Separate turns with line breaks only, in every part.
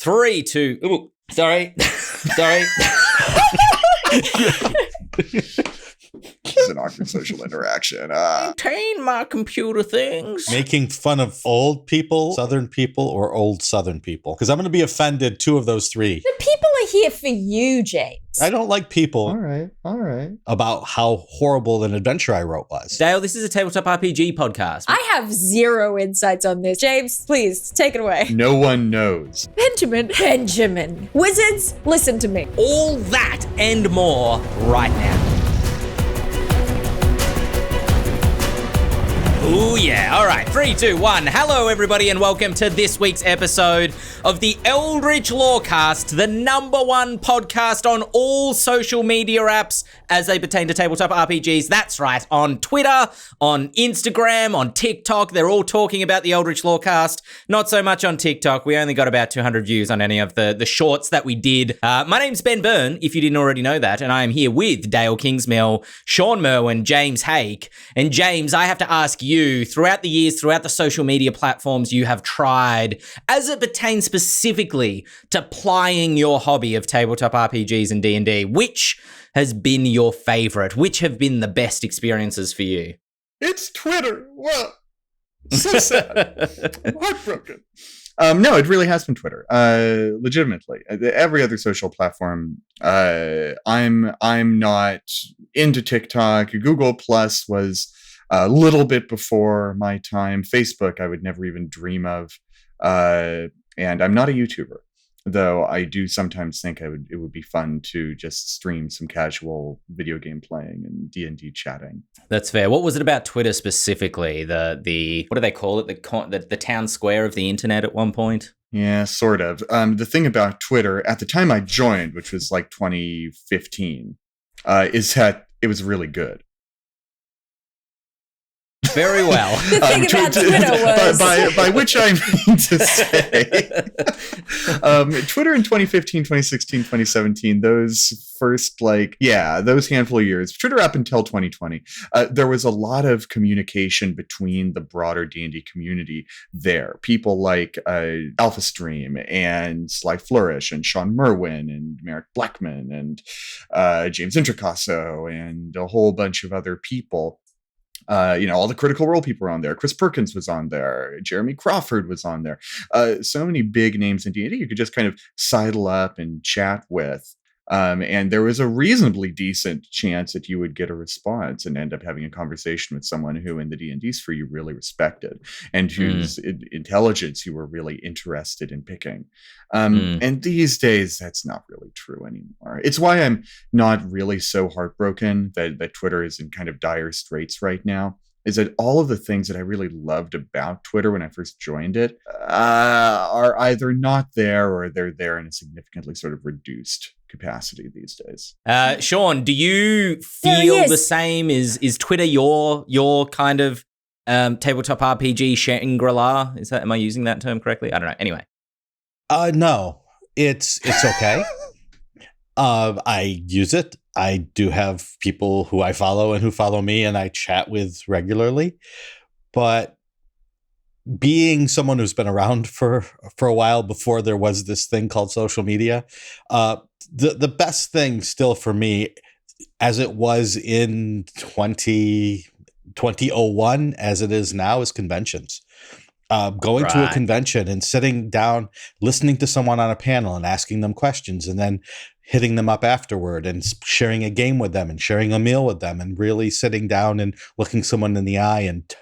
3, 2. Ooh, sorry. Sorry.
It's an awkward social interaction.
Maintain my computer things.
Making fun of old people, Southern people, or old Southern people. Because I'm going to be offended 2 of those 3.
The people are here for you, James.
I don't like people
All right.
about how horrible an adventure I wrote was.
Dael, this is a tabletop RPG podcast.
I have zero insights on this. James, please, take it away.
No one knows.
Benjamin. Wizards, listen to me.
All that and more right now. Ooh, yeah. All right. 3, 2, 1. Hello, everybody, and welcome to this week's episode of the Eldritch Lorecast, the #1 podcast on all social media apps as they pertain to tabletop RPGs. That's right. On Twitter, on Instagram, on TikTok, they're all talking about the Eldritch Lorecast. Not so much on TikTok. We only got about 200 views on any of the shorts that we did. My name's Ben Byrne, if you didn't already know that, and I am here with Dael Kingsmill, Shawn Merwin, James Hake. And James, I have to ask you, throughout the years, throughout the social media platforms you have tried, as it pertains specifically to plying your hobby of tabletop RPGs and D&D, which has been your favorite? Which have been the best experiences for you?
It's Twitter. Well, so sad. I'm heartbroken. No, it really has been Twitter. Legitimately, every other social platform. I'm not into TikTok. Google Plus was a little bit before my time. Facebook, I would never even dream of. And I'm not a YouTuber, though I do sometimes think it would be fun to just stream some casual video game playing and D&D chatting.
That's fair. What was it about Twitter specifically? The what do they call it? The town square of the internet at one point?
Yeah, sort of. The thing about Twitter, at the time I joined, which was like 2015, is that it was really good.
Very well.
The thing about Twitter was...
By which I mean to say... Twitter in 2015, 2016, 2017, those first, those handful of years, Twitter up until 2020, there was a lot of communication between the broader D&D community there. People like Alpha Stream and Sly Flourish and Shawn Merwin and Merrick Blackman and James Introcaso and a whole bunch of other people. All the Critical Role people were on there. Chris Perkins was on there. Jeremy Crawford was on there. So many big names in D&D you could just kind of sidle up and chat with. And there was a reasonably decent chance that you would get a response and end up having a conversation with someone who in the D&D sphere you really respected and whose intelligence you were really interested in picking. And these days, that's not really true anymore. It's why I'm not really so heartbroken that Twitter is in kind of dire straits right now, is that all of the things that I really loved about Twitter when I first joined it are either not there or they're there in a significantly sort of reduced capacity these days.
Shawn, do you feel the same? Is Twitter your kind of tabletop RPG Shangri-La? Am I using that term correctly? I don't know. Anyway.
No, it's okay. I use it. I do have people who I follow and who follow me and I chat with regularly. But being someone who's been around for a while before there was this thing called social media, the best thing still for me, as it was in 2001, as it is now, is conventions. Going to a convention and sitting down, listening to someone on a panel and asking them questions and then hitting them up afterward and sharing a game with them and sharing a meal with them and really sitting down and looking someone in the eye and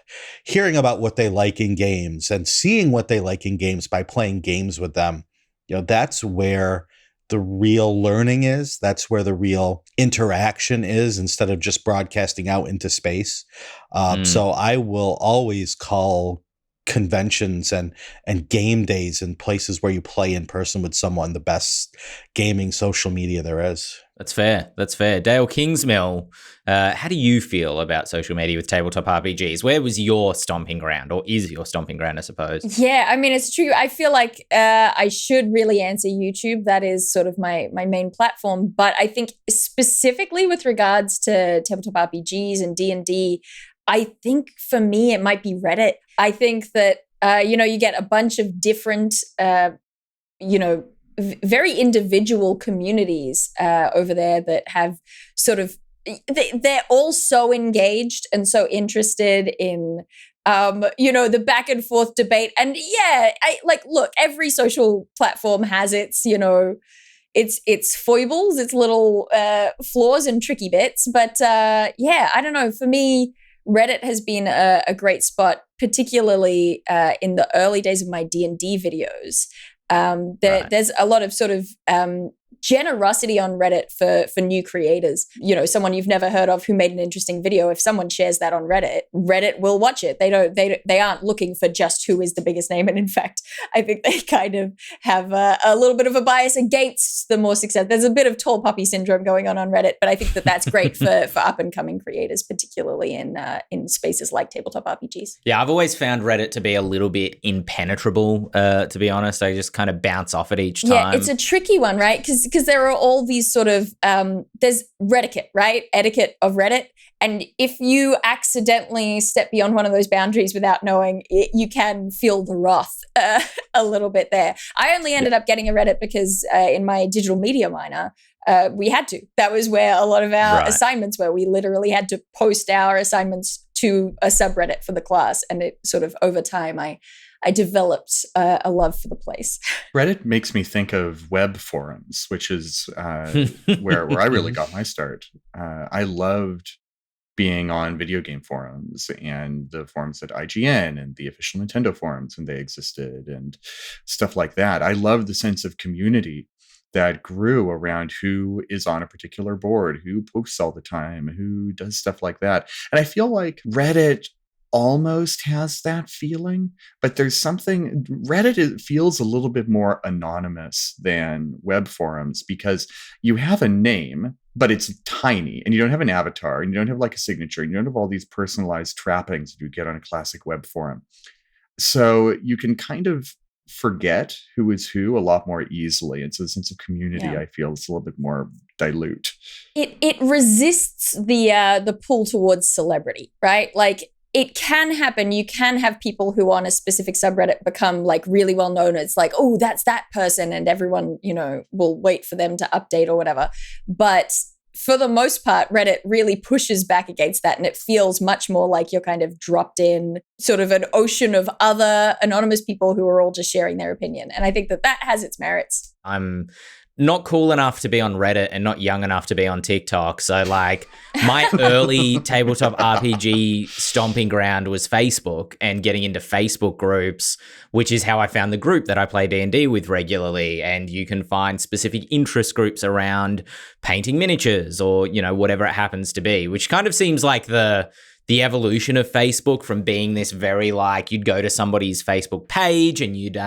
hearing about what they like in games and seeing what they like in games by playing games with them. That's where the real learning is. That's where the real interaction is, instead of just broadcasting out into space. So I will always call conventions and game days and places where you play in person with someone the best gaming social media there is.
That's fair. Dael Kingsmill, how do you feel about social media with tabletop RPGs? Where was your stomping ground, or is your stomping ground, I suppose?
Yeah, I mean, it's true. I feel like I should really answer YouTube. That is sort of my main platform. But I think specifically with regards to tabletop RPGs and D&D, I think for me, it might be Reddit. I think that, you get a bunch of different very individual communities over there that have sort of, they're all so engaged and so interested in the back and forth debate. And look, every social platform has its foibles, its little flaws and tricky bits. But I don't know. For me, Reddit has been a great spot, particularly in the early days of my D&D videos. There's a lot of sort of generosity on Reddit for new creators. Someone you've never heard of who made an interesting video. If someone shares that on Reddit will watch it. They aren't looking for just who is the biggest name. And in fact, I think they kind of have a little bit of a bias against the more success. There's a bit of tall poppy syndrome going on Reddit, but I think that's great for up and coming creators, particularly in spaces like tabletop RPGs.
Yeah, I've always found Reddit to be a little bit impenetrable, to be honest. I just kind of bounce off it each time.
Yeah, it's a tricky one, right? Because there are all these sort of, there's Reddit, right? Etiquette of Reddit. And if you accidentally step beyond one of those boundaries without knowing, you can feel the wrath a little bit there. I only ended up getting a Reddit because in my digital media minor, we had to. That was where a lot of our assignments were. We literally had to post our assignments to a subreddit for the class. And it sort of, over time, I developed a love for the place.
Reddit makes me think of web forums, which is where I really got my start. I loved being on video game forums and the forums at IGN and the official Nintendo forums when they existed and stuff like that. I love the sense of community that grew around who is on a particular board, who posts all the time, who does stuff like that. And I feel like Reddit almost has that feeling, but there's something, Reddit feels a little bit more anonymous than web forums because you have a name, but it's tiny and you don't have an avatar and you don't have like a signature and you don't have all these personalized trappings that you get on a classic web forum. So you can kind of forget who is who a lot more easily. And so the sense of community, I feel, is a little bit more dilute.
It resists the pull towards celebrity, right? Like, it can happen. You can have people who on a specific subreddit become like really well known. It's like, oh, that's that person. And everyone, will wait for them to update or whatever. But for the most part, Reddit really pushes back against that. And it feels much more like you're kind of dropped in sort of an ocean of other anonymous people who are all just sharing their opinion. And I think that has its merits.
I'm not cool enough to be on Reddit and not young enough to be on TikTok. So like my early tabletop RPG stomping ground was Facebook and getting into Facebook groups, which is how I found the group that I play D&D with regularly. And you can find specific interest groups around painting miniatures or, whatever it happens to be, which kind of seems like the evolution of Facebook from being this very like, you'd go to somebody's Facebook page and you'd,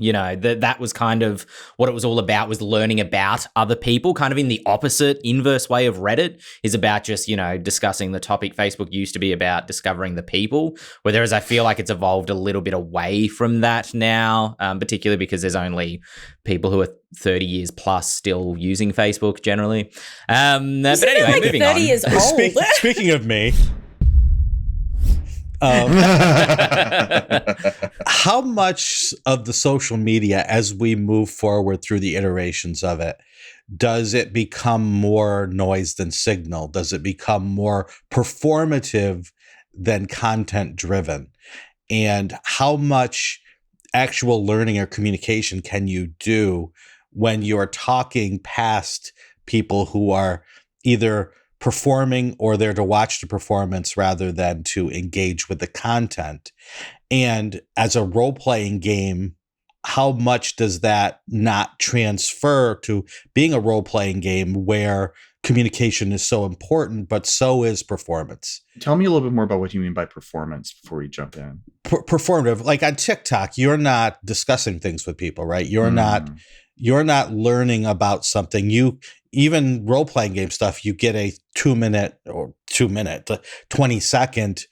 that was kind of what it was all about, was learning about other people, kind of in the opposite, inverse way of Reddit is about just, discussing the topic. Facebook used to be about discovering the people, whereas I feel like it's evolved a little bit away from that now, particularly because there's only people who are 30 years plus still using Facebook generally. But anyway,
like
moving
30
on.
years old.
Speaking of me, how much of the social media, as we move forward through the iterations of it, does it become more noise than signal? Does it become more performative than content driven? And how much actual learning or communication can you do when you're talking past people who are either performing or there to watch the performance rather than to engage with the content? And as a role-playing game, how much does that not transfer to being a role-playing game where communication is so important, but so is performance?
Tell me a little bit more about what you mean by performance before we jump in.
Performative, like on TikTok, you're not discussing things with people, right? You're not learning about something. Even role-playing game stuff, you get a 20-second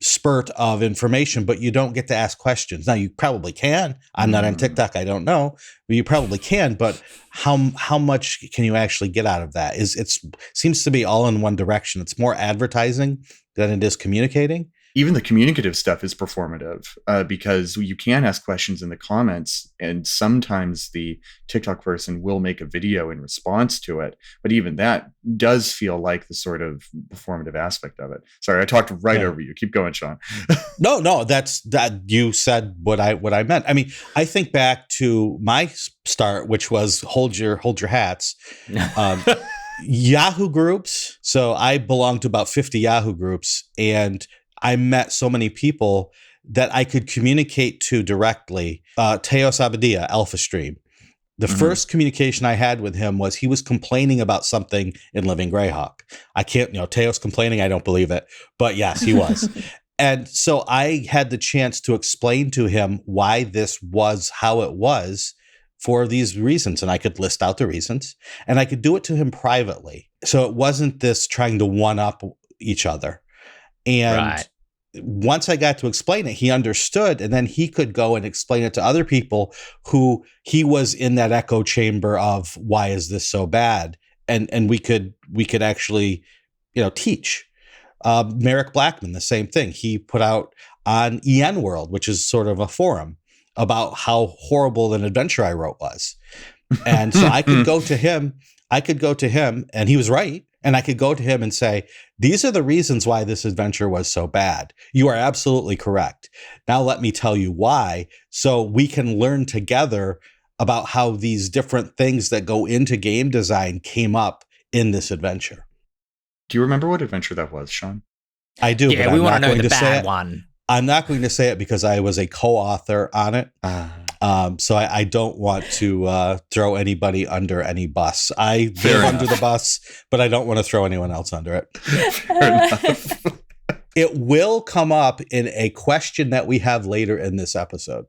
spurt of information, but you don't get to ask questions. Now, you probably can. I'm not on TikTok. I don't know. But you probably can. But how much can you actually get out of that? It seems to be all in one direction. It's more advertising than it is communicating.
even the communicative stuff is performative, because you can ask questions in the comments, and sometimes the TikTok person will make a video in response to it. But even that does feel like the sort of performative aspect of it. Sorry, I talked right over you. Keep going, Shawn.
No, that you said what I meant. I mean, I think back to my start, which was hold your hats. Yahoo groups. So I belonged to about 50 Yahoo groups, and I met so many people that I could communicate to directly. Teos Abadia, Alpha Stream. The first communication I had with him was he was complaining about something in Living Greyhawk. I can't, Teos complaining, I don't believe it. But yes, he was. And so I had the chance to explain to him why this was how it was for these reasons. And I could list out the reasons, and I could do it to him privately. So it wasn't this trying to one up each other. And once I got to explain it, he understood, and then he could go and explain it to other people who he was in that echo chamber of, why is this so bad? And we could actually, teach. Merrick Blackman, the same thing. He put out on EN World, which is sort of a forum, about how horrible an adventure I wrote was. And so I could go to him, and he was right. And I could go to him and say, these are the reasons why this adventure was so bad. You are absolutely correct. Now let me tell you why, so we can learn together about how these different things that go into game design came up in this adventure.
Do you remember what adventure that was, Shawn?
I do.
Yeah,
but
we
I'm
want to
not
know
going
the
to say
bad
it.
one.
I'm not going to say it because I was a co-author on it. So I don't want to throw anybody under any bus. I live under the bus, but I don't want to throw anyone else under it.
Fair enough.
It will come up in a question that we have later in this episode.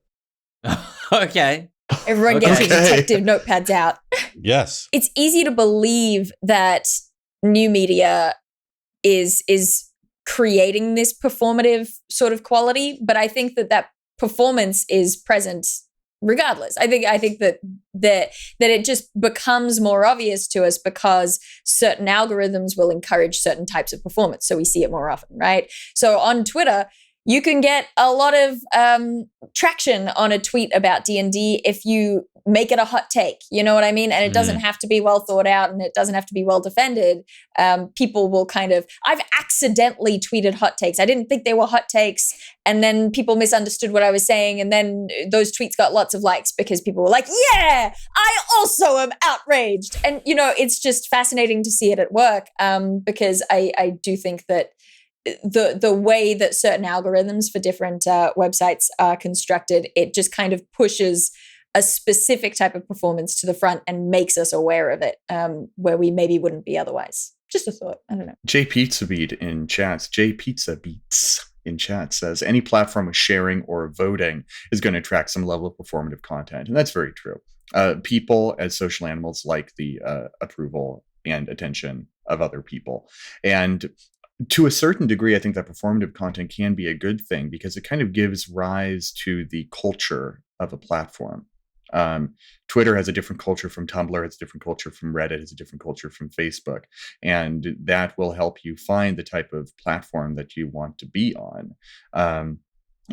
Okay.
Everyone gets your detective notepads out.
Yes.
It's easy to believe that new media is creating this performative sort of quality, but I think that performance is present regardless. I think that it just becomes more obvious to us because certain algorithms will encourage certain types of performance, so we see it more often, right? So on Twitter, you can get a lot of traction on a tweet about D&D if you make it a hot take. You know what I mean? And it doesn't have to be well thought out, and it doesn't have to be well defended. People will I've accidentally tweeted hot takes. I didn't think they were hot takes. And then people misunderstood what I was saying. And then those tweets got lots of likes because people were like, yeah, I also am outraged. And, it's just fascinating to see it at work, because I do think that the way that certain algorithms for different websites are constructed, it just kind of pushes a specific type of performance to the front and makes us aware of it, where we maybe wouldn't be otherwise. Just a thought. I don't know. J Pizza Beats
in chat says any platform with sharing or voting is going to attract some level of performative content. And that's very true. People as social animals like the approval and attention of other people. And to a certain degree, I think that performative content can be a good thing because it kind of gives rise to the culture of a platform. Twitter has a different culture from Tumblr, has a different culture from Reddit, has a different culture from Facebook. And that will help you find the type of platform that you want to be on.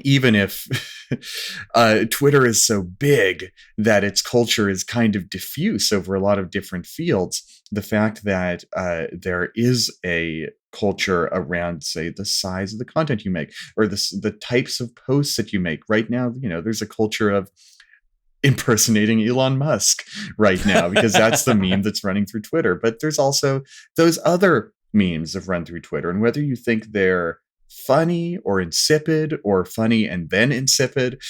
Even if Twitter is so big that its culture is kind of diffuse over a lot of different fields, the fact that there is a culture around, say, the size of the content you make or the types of posts that you make. Right now, there's a culture of impersonating Elon Musk right now because that's the meme that's running through Twitter. But there's also those other memes that run through Twitter. And whether you think they're funny or insipid or funny and then insipid,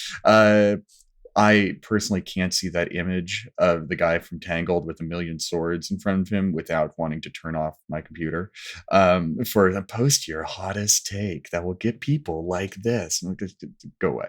I personally can't see that image of the guy from Tangled with a million swords in front of him without wanting to turn off my computer for a post your hottest take that will get people like this. Go away.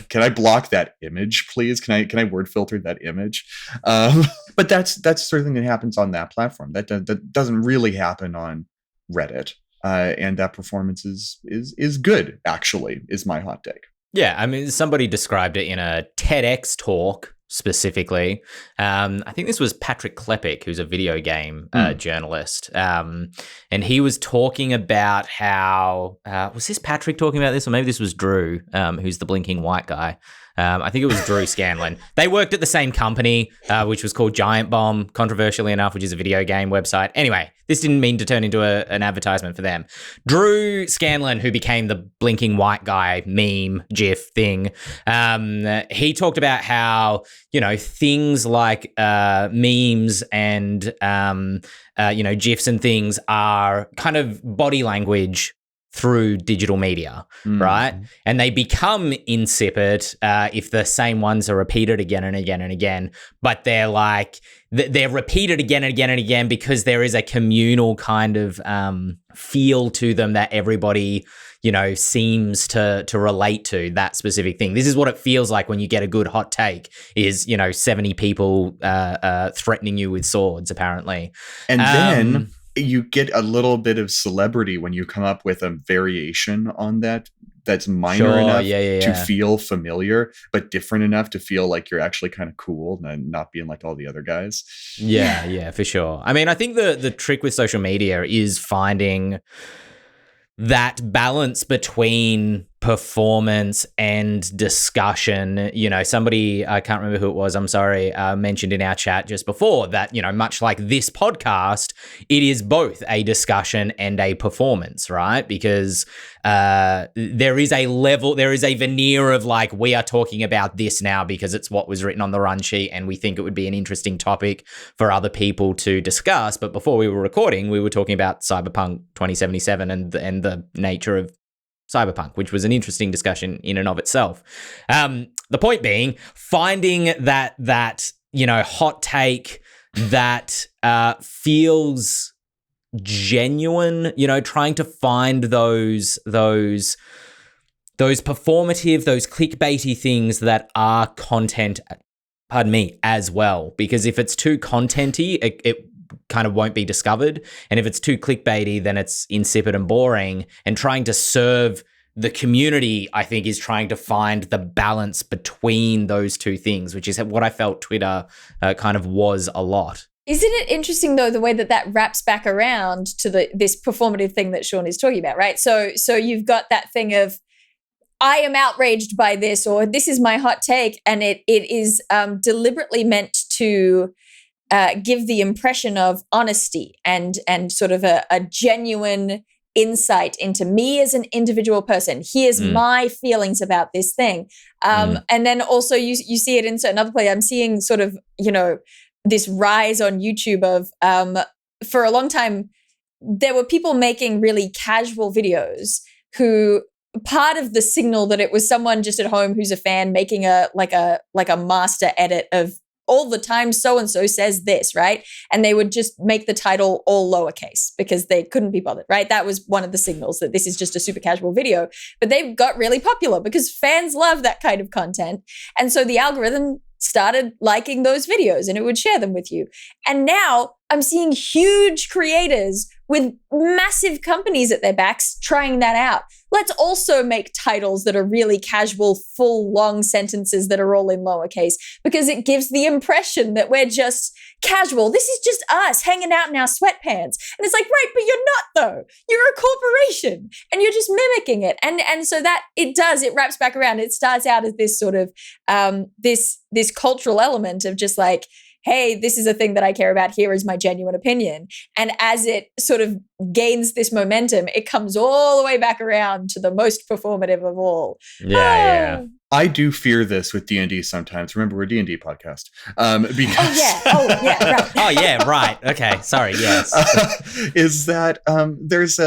Can I block that image, please? Can I word filter that image? But that's the sort of thing that happens on that platform. That doesn't really happen on Reddit. And that performance is good, actually, is my hot take.
Yeah, I mean, somebody described it in a TEDx talk. specifically. I think this was Patrick Klepek, who's a video game journalist. And he was talking about how, was this Patrick talking about this? Or maybe this was Drew, who's the blinking white guy. I think it was Drew Scanlon. They worked at the same company, which was called Giant Bomb, controversially enough, which is a video game website. Anyway, this didn't mean to turn into an advertisement for them. Drew Scanlon, who became the blinking white guy meme GIF thing, he talked about how, things like memes and, GIFs and things are kind of body language through digital media, right? And they become insipid if the same ones are repeated again and again and again, but they're repeated again and again and again because there is a communal kind of feel to them that everybody, seems to relate to that specific thing. This is what it feels like when you get a good hot take is, 70 people threatening you with swords, apparently.
And then you get a little bit of celebrity when you come up with a variation on that's minor enough to feel familiar, but different enough to feel like you're actually kind of cool and not being like all the other guys.
Yeah, for sure. I mean, I think the trick with social media is finding that balance between performance and discussion. Somebody, I can't remember who it was, I'm sorry, mentioned in our chat just before that, much like this podcast, it is both a discussion and a performance, right? Because there is a veneer of like, we are talking about this now because it's what was written on the run sheet and we think it would be an interesting topic for other people to discuss. But before we were recording, we were talking about Cyberpunk 2077 and the nature of Cyberpunk, which was an interesting discussion in and of itself. The point being, finding that hot take that feels genuine, trying to find those performative, those clickbaity things that are content, as well. Because if it's too contenty, it kind of won't be discovered. And if it's too clickbaity, then it's insipid and boring. And trying to serve the community, I think, is trying to find the balance between those two things, which is what I felt Twitter kind of was a lot.
Isn't it interesting, though, the way that wraps back around to this performative thing that Shawn is talking about, right? So you've got that thing of, I am outraged by this, or this is my hot take, and it is deliberately meant to give the impression of honesty and sort of a genuine insight into me as an individual person. Here's my feelings about this thing. And then also you see it in certain other places. I'm seeing sort of, this rise on YouTube of, for a long time, there were people making really casual videos who part of the signal that it was someone just at home who's a fan making a master edit of all the time so-and-so says this, right? And they would just make the title all lowercase because they couldn't be bothered, right? That was one of the signals that this is just a super casual video. But they got really popular because fans love that kind of content. And so the algorithm started liking those videos and it would share them with you. And now I'm seeing huge creators with massive companies at their backs trying that out. Let's also make titles that are really casual, full, long sentences that are all in lowercase because it gives the impression that we're just casual. This is just us hanging out in our sweatpants. And it's like, right, but you're not though. You're a corporation and you're just mimicking it. And so that it wraps back around. It starts out as this sort of, this cultural element of just like, hey, this is a thing that I care about. Here is my genuine opinion. And as it sort of gains this momentum, it comes all the way back around to the most performative of all.
Yeah.
I do fear this with D&D sometimes. Remember, we're a D&D podcast. Because
right.
Oh, yeah, right. Okay, sorry, yes.
Is that there's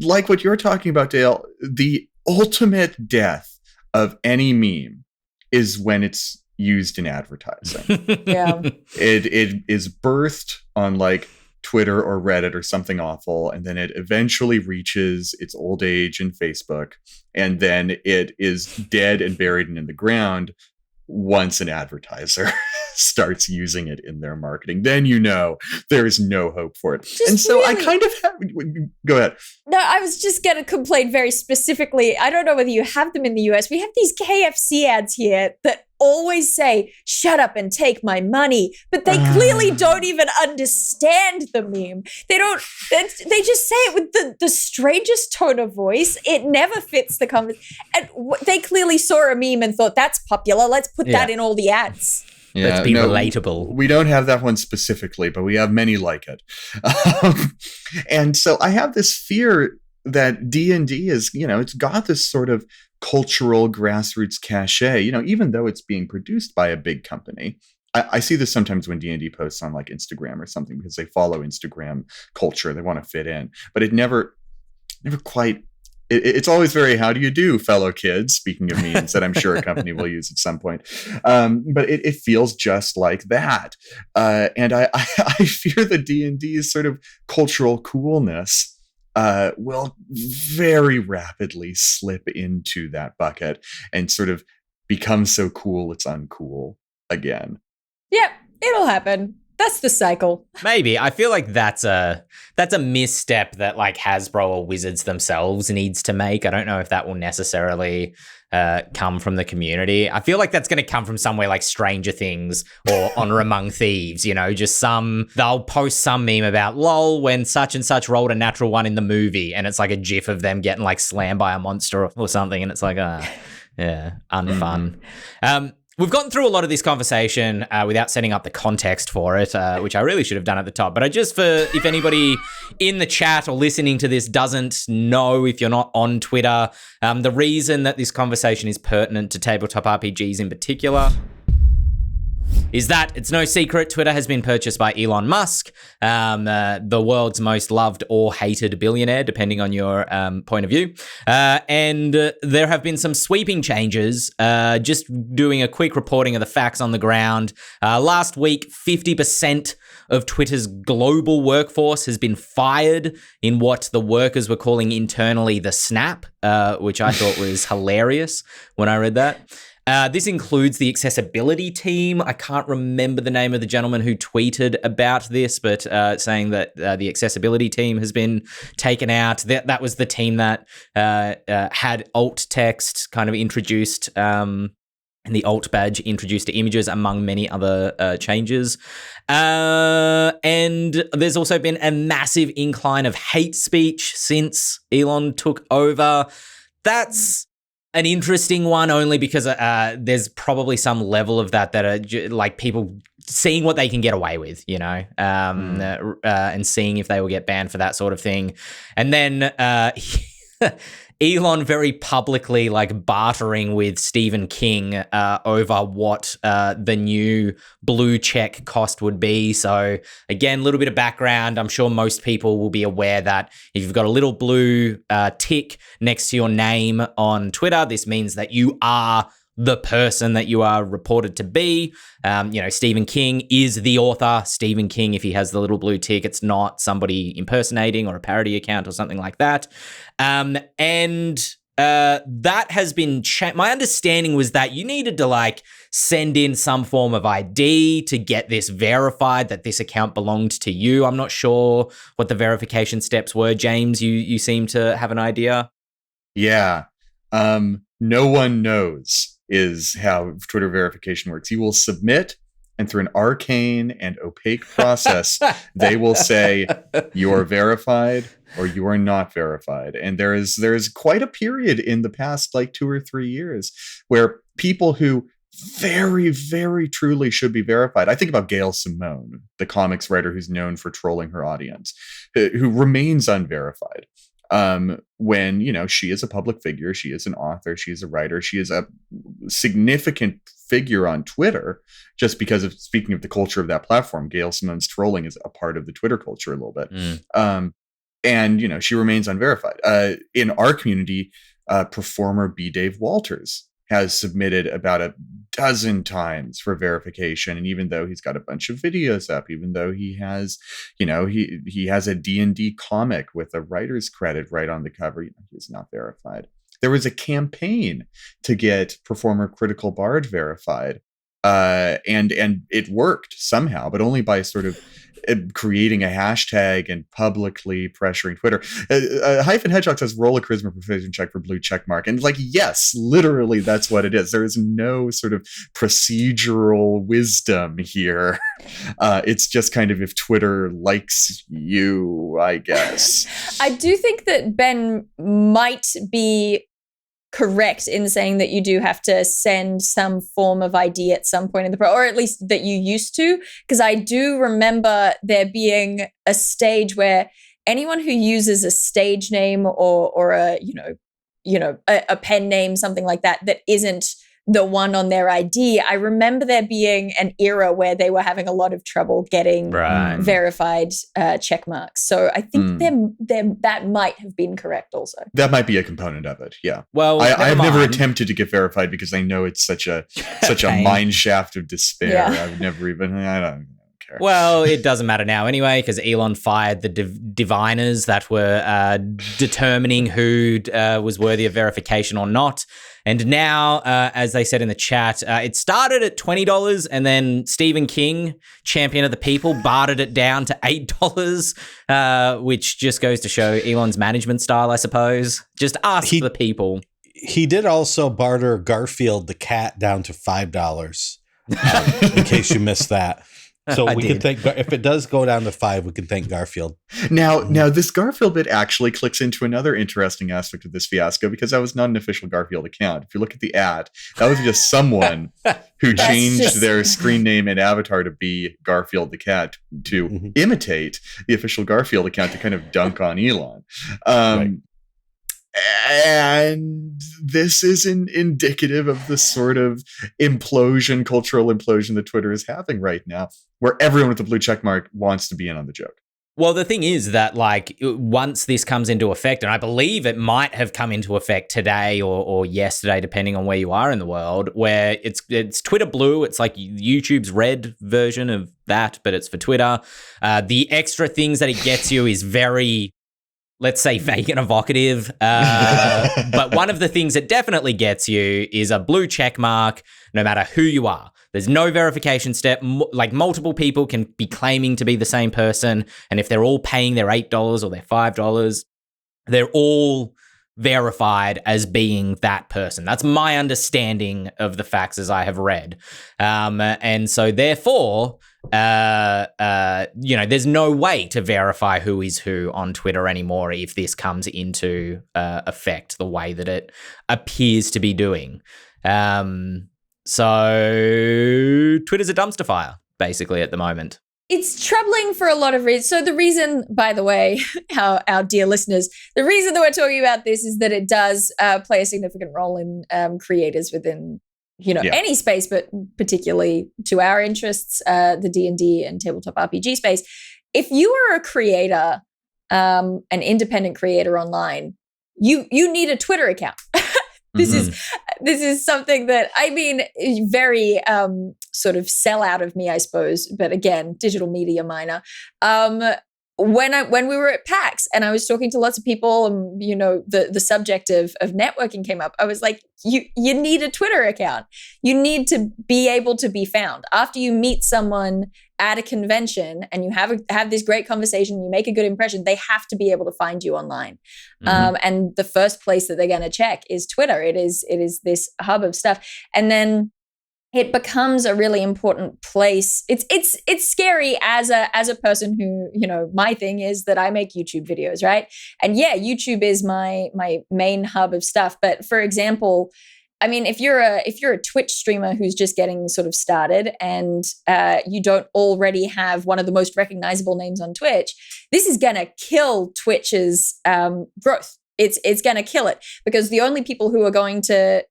like what you're talking about, Dael, the ultimate death of any meme is when it's used in advertising.
Yeah.
It is birthed on like Twitter or Reddit or something awful, and then it eventually reaches its old age in Facebook, and then it is dead and buried in the ground once an advertiser starts using it in their marketing. Then there is no hope for it. And so I kind of have, go ahead.
No, I was just going to complain very specifically. I don't know whether you have them in the US. We have these KFC ads here that always say, shut up and take my money. But they clearly don't even understand the meme. They just say it with the strangest tone of voice. It never fits the conversation. And they clearly saw a meme and thought, that's popular. Let's put that in all the ads.
Yeah, let's be relatable.
We don't have that one specifically, but we have many like it. And so I have this fear that D&D is, it's got this sort of cultural grassroots cachet, even though it's being produced by a big company. I see this sometimes when D&D posts on like Instagram or something, because they follow Instagram culture. They want to fit in, but it never quite. It's always very, how do you do, fellow kids? Speaking of memes that I'm sure a company will use at some point. But it feels just like that. And I fear that D&D's sort of cultural coolness will very rapidly slip into that bucket and sort of become so cool it's uncool again.
Yep, it'll happen. That's the cycle.
Maybe. I feel like that's a misstep that like Hasbro or Wizards themselves needs to make. I don't know if that will necessarily come from the community. I feel like that's going to come from somewhere like Stranger Things or Honor Among Thieves, just they'll post some meme about lol when such and such rolled a natural one in the movie, and it's like a gif of them getting like slammed by a monster or something, and it's like, unfun. We've gotten through a lot of this conversation without setting up the context for it, which I really should have done at the top. But if anybody in the chat or listening to this doesn't know, if you're not on Twitter, the reason that this conversation is pertinent to tabletop RPGs in particular is that it's no secret Twitter has been purchased by Elon Musk, the world's most loved or hated billionaire, depending on your point of view. And there have been some sweeping changes. Just doing a quick reporting of the facts on the ground. Last week, 50% of Twitter's global workforce has been fired in what the workers were calling internally the snap, which I thought was hilarious when I read that. This includes the accessibility team. I can't remember the name of the gentleman who tweeted about this, but saying that the accessibility team has been taken out. That was the team that had alt text kind of introduced, and the alt badge introduced to images, among many other changes. And there's also been a massive incline of hate speech since Elon took over. That's an interesting one, only because there's probably some level of that are like people seeing what they can get away with, and seeing if they will get banned for that sort of thing. And then Elon very publicly like bartering with Stephen King over what the new blue check cost would be. So again, a little bit of background. I'm sure most people will be aware that if you've got a little blue tick next to your name on Twitter, this means that you are the person that you are reported to be. Stephen King is the author. Stephen King, if he has the little blue tick, it's not somebody impersonating or a parody account or something like that. That has been my understanding was that you needed to like send in some form of ID to get this verified that this account belonged to you. I'm not sure what the verification steps were. James, you seem to have an idea.
Yeah. No one knows is how Twitter verification works. You will submit, and through an arcane and opaque process, they will say you are verified or you are not verified. And there is quite a period in the past, like 2 or 3 years, where people who very, very truly should be verified. I think about Gail Simone, the comics writer who's known for trolling her audience, who remains unverified. When, she is a public figure, she is an author, she is a writer, she is a significant figure on Twitter, just because of, speaking of the culture of that platform, Gail Simone's trolling is a part of the Twitter culture a little bit. And, she remains unverified. In our community, performer B. Dave Walters has submitted about a dozen times for verification. And even though he's got a bunch of videos up, even though he has, he has a D&D comic with a writer's credit right on the cover, he's not verified. There was a campaign to get performer Critical Bard verified. And it worked somehow, but only by sort of creating a hashtag and publicly pressuring Twitter. Hyphen Hedgehog says roll a charisma proficiency check for blue check mark. And like, yes, literally that's what it is. There is no sort of procedural wisdom here. It's just kind of if Twitter likes you, I guess.
I do think that Ben might be correct in saying that you do have to send some form of ID at some point in the or at least that you used to, because I do remember there being a stage where anyone who uses a stage name or a a pen name, something like that isn't the one on their ID. I remember there being an era where they were having a lot of trouble getting verified check marks. So I think that might have been correct also.
That might be a component of it, yeah.
Well,
I've never attempted to get verified because I know it's such a mine shaft of despair.
Yeah.
I've never even, I don't care.
Well, it doesn't matter now anyway, because Elon fired the diviners that were determining who was worthy of verification or not. And now, as they said in the chat, it started at $20 and then Stephen King, champion of the people, bartered it down to $8, which just goes to show Elon's management style, I suppose. Just ask the people.
He did also barter Garfield the cat down to $5, in case you missed that. So we can thank, if it does go down to $5, we can thank Garfield.
Now this Garfield bit actually clicks into another interesting aspect of this fiasco, because that was not an official Garfield account. If you look at the ad, that was just someone who changed their screen name and avatar to be Garfield the cat to imitate the official Garfield account to kind of dunk on Elon. Right. And this is indicative of the sort of cultural implosion that Twitter is having right now, where everyone with a blue check mark wants to be in on the joke.
Well, the thing is that, like, once this comes into effect, and I believe it might have come into effect today or yesterday, depending on where you are in the world, where it's Twitter Blue. It's like YouTube's red version of that, but it's for Twitter. The extra things that it gets you is very, let's say, vague and evocative. But one of the things it definitely gets you is a blue check mark, no matter who you are. There's no verification step. Like, multiple people can be claiming to be the same person. And if they're all paying their $8 or their $5, they're all verified as being that person. That's my understanding of the facts as I have read. And so therefore, there's no way to verify who is who on Twitter anymore if this comes into effect the way that it appears to be doing. So Twitter's a dumpster fire, basically, at the moment.
It's troubling for a lot of reasons. So the reason, by the way, our dear listeners, the reason that we're talking about this is that it does play a significant role in creators within, any space, but particularly to our interests, the D&D and tabletop RPG space. If you are a creator, an independent creator online, you need a Twitter account. This is something that, I mean, very sort of sell out of me, I suppose. But again, digital media minor. When we were at PAX and I was talking to lots of people, and the subject of networking came up, I was like, you need a Twitter account. You need to be able to be found. After you meet someone at a convention and you have this great conversation, you make a good impression, they have to be able to find you online. And the first place that they're going to check is Twitter. It is this hub of stuff. And then it becomes a really important place. It's scary as a person who, my thing is that I make YouTube videos, right? And yeah, YouTube is my main hub of stuff. But for example, I mean, if you're a Twitch streamer who's just getting sort of started and you don't already have one of the most recognizable names on Twitch, this is going to kill Twitch's growth. It's going to kill it, because the only people who are going to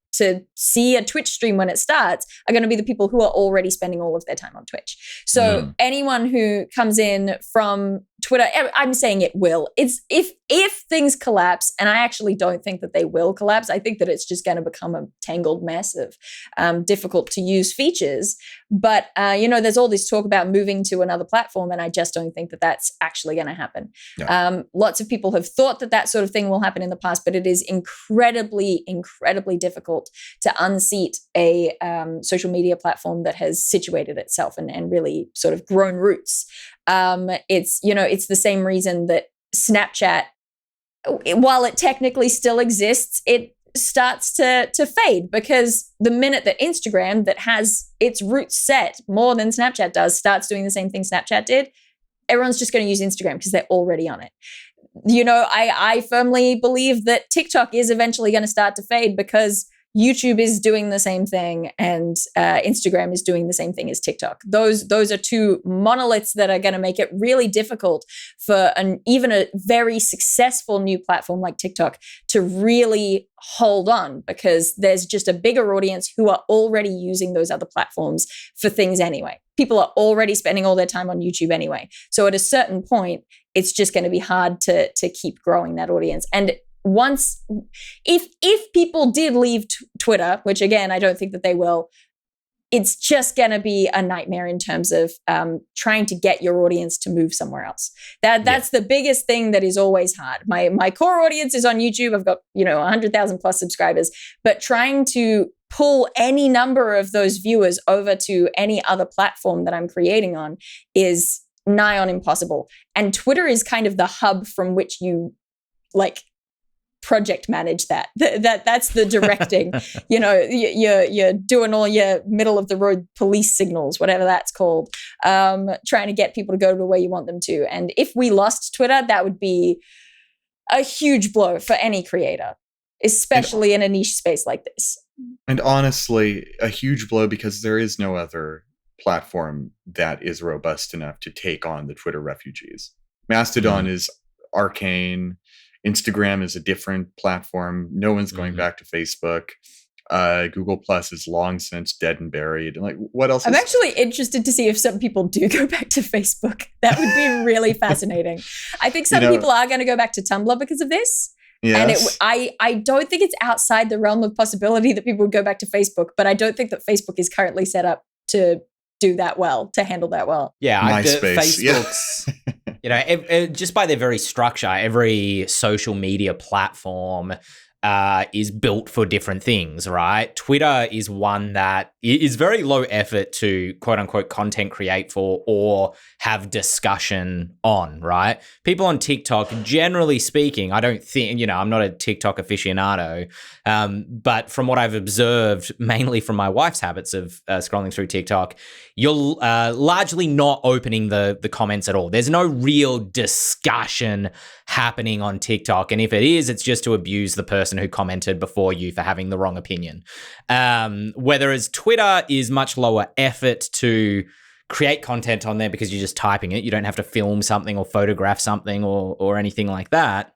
see a Twitch stream when it starts are going to be the people who are already spending all of their time on Twitch. So anyone who comes in from Twitter, I'm saying it will. It's if things collapse, and I actually don't think that they will collapse. I think that it's just going to become a tangled mess of difficult to use features. But there's all this talk about moving to another platform, and I just don't think that that's actually going to happen. Yeah. Lots of people have thought that sort of thing will happen in the past, but it is incredibly, incredibly difficult difficult to unseat a social media platform that has situated itself and really sort of grown roots. It's the same reason that Snapchat, while it technically still exists, it starts to fade, because the minute that Instagram, that has its roots set more than Snapchat does, starts doing the same thing Snapchat did, everyone's just going to use Instagram because they're already on it. I firmly believe that TikTok is eventually going to start to fade because YouTube is doing the same thing and Instagram is doing the same thing as TikTok. Those are two monoliths that are going to make it really difficult for even a very successful new platform like TikTok to really hold on, because there's just a bigger audience who are already using those other platforms for things anyway. People are already spending all their time on YouTube anyway. So at a certain point, it's just going to be hard to keep growing that audience. And if people did leave Twitter, which again, I don't think that they will, it's just going to be a nightmare in terms of trying to get your audience to move somewhere else. That's the biggest thing that is always hard. My core audience is on YouTube. I've got 100,000 plus subscribers, but trying to pull any number of those viewers over to any other platform that I'm creating on is nigh on impossible. And Twitter is kind of the hub from which you project manage that's the directing. You're doing all your middle of the road police signals, whatever that's called, trying to get people to go to where you want them to. And if we lost Twitter, that would be a huge blow for any creator, especially in a niche space like this.
And honestly, a huge blow, because there is no other platform that is robust enough to take on the Twitter refugees. Mastodon is arcane. Instagram is a different platform. No one's going back to Facebook. Google Plus is long since dead and buried. And what else?
I'm actually interested to see if some people do go back to Facebook. That would be really fascinating. I think some people are going to go back to Tumblr because of this.
Yes.
And I don't think it's outside the realm of possibility that people would go back to Facebook, but I don't think that Facebook is currently set up to do that well, to handle that well.
Yeah,
MySpace.
Facebook's, just by their very structure, every social media platform is built for different things, right? Twitter is one that is very low effort to quote unquote content create for or have discussion on, right? People on TikTok, generally speaking, I don't think, I'm not a TikTok aficionado, but from what I've observed, mainly from my wife's habits of scrolling through TikTok, you're largely not opening the comments at all. There's no real discussion happening on TikTok. And if it is, it's just to abuse the person who commented before you for having the wrong opinion. Whereas Twitter is much lower effort to create content on there because you're just typing it. You don't have to film something or photograph something or anything like that.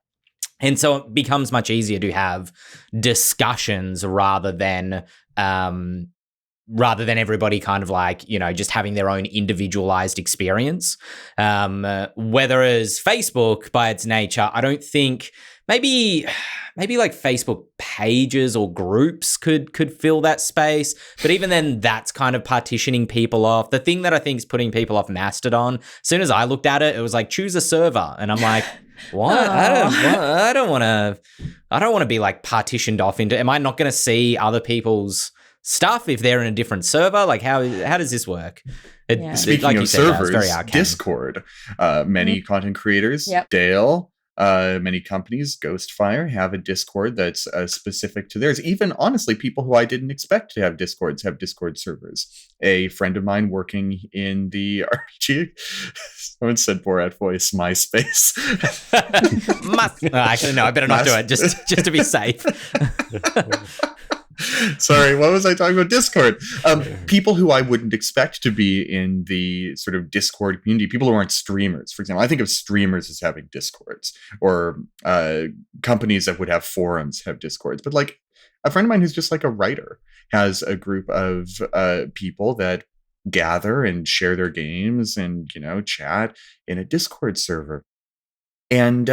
And so it becomes much easier to have discussions rather than everybody kind of just having their own individualized experience. Whereas Facebook, by its nature, I don't think maybe Facebook pages or groups could fill that space. But even then, that's kind of partitioning people off. The thing that I think is putting people off Mastodon, as soon as I looked at it, it was like, choose a server. And I'm like, what? I don't want to be partitioned off into, am I not going to see other people's stuff if they're in a different server? How does this work?
Speaking of servers, Discord, many content creators, Dael, many companies, Ghostfire, have a Discord that's specific to theirs. Even honestly, people who I didn't expect to have Discords have Discord servers. A friend of mine working in the RPG, someone said Borat voice, MySpace.
Actually, no, I better not do it just to be safe.
Sorry, what was I talking about? Discord. People who I wouldn't expect to be in the sort of Discord community, people who aren't streamers, for example. I think of streamers as having Discords, or companies that would have forums have Discords. But a friend of mine who's just a writer has a group of people that gather and share their games and, chat in a Discord server. And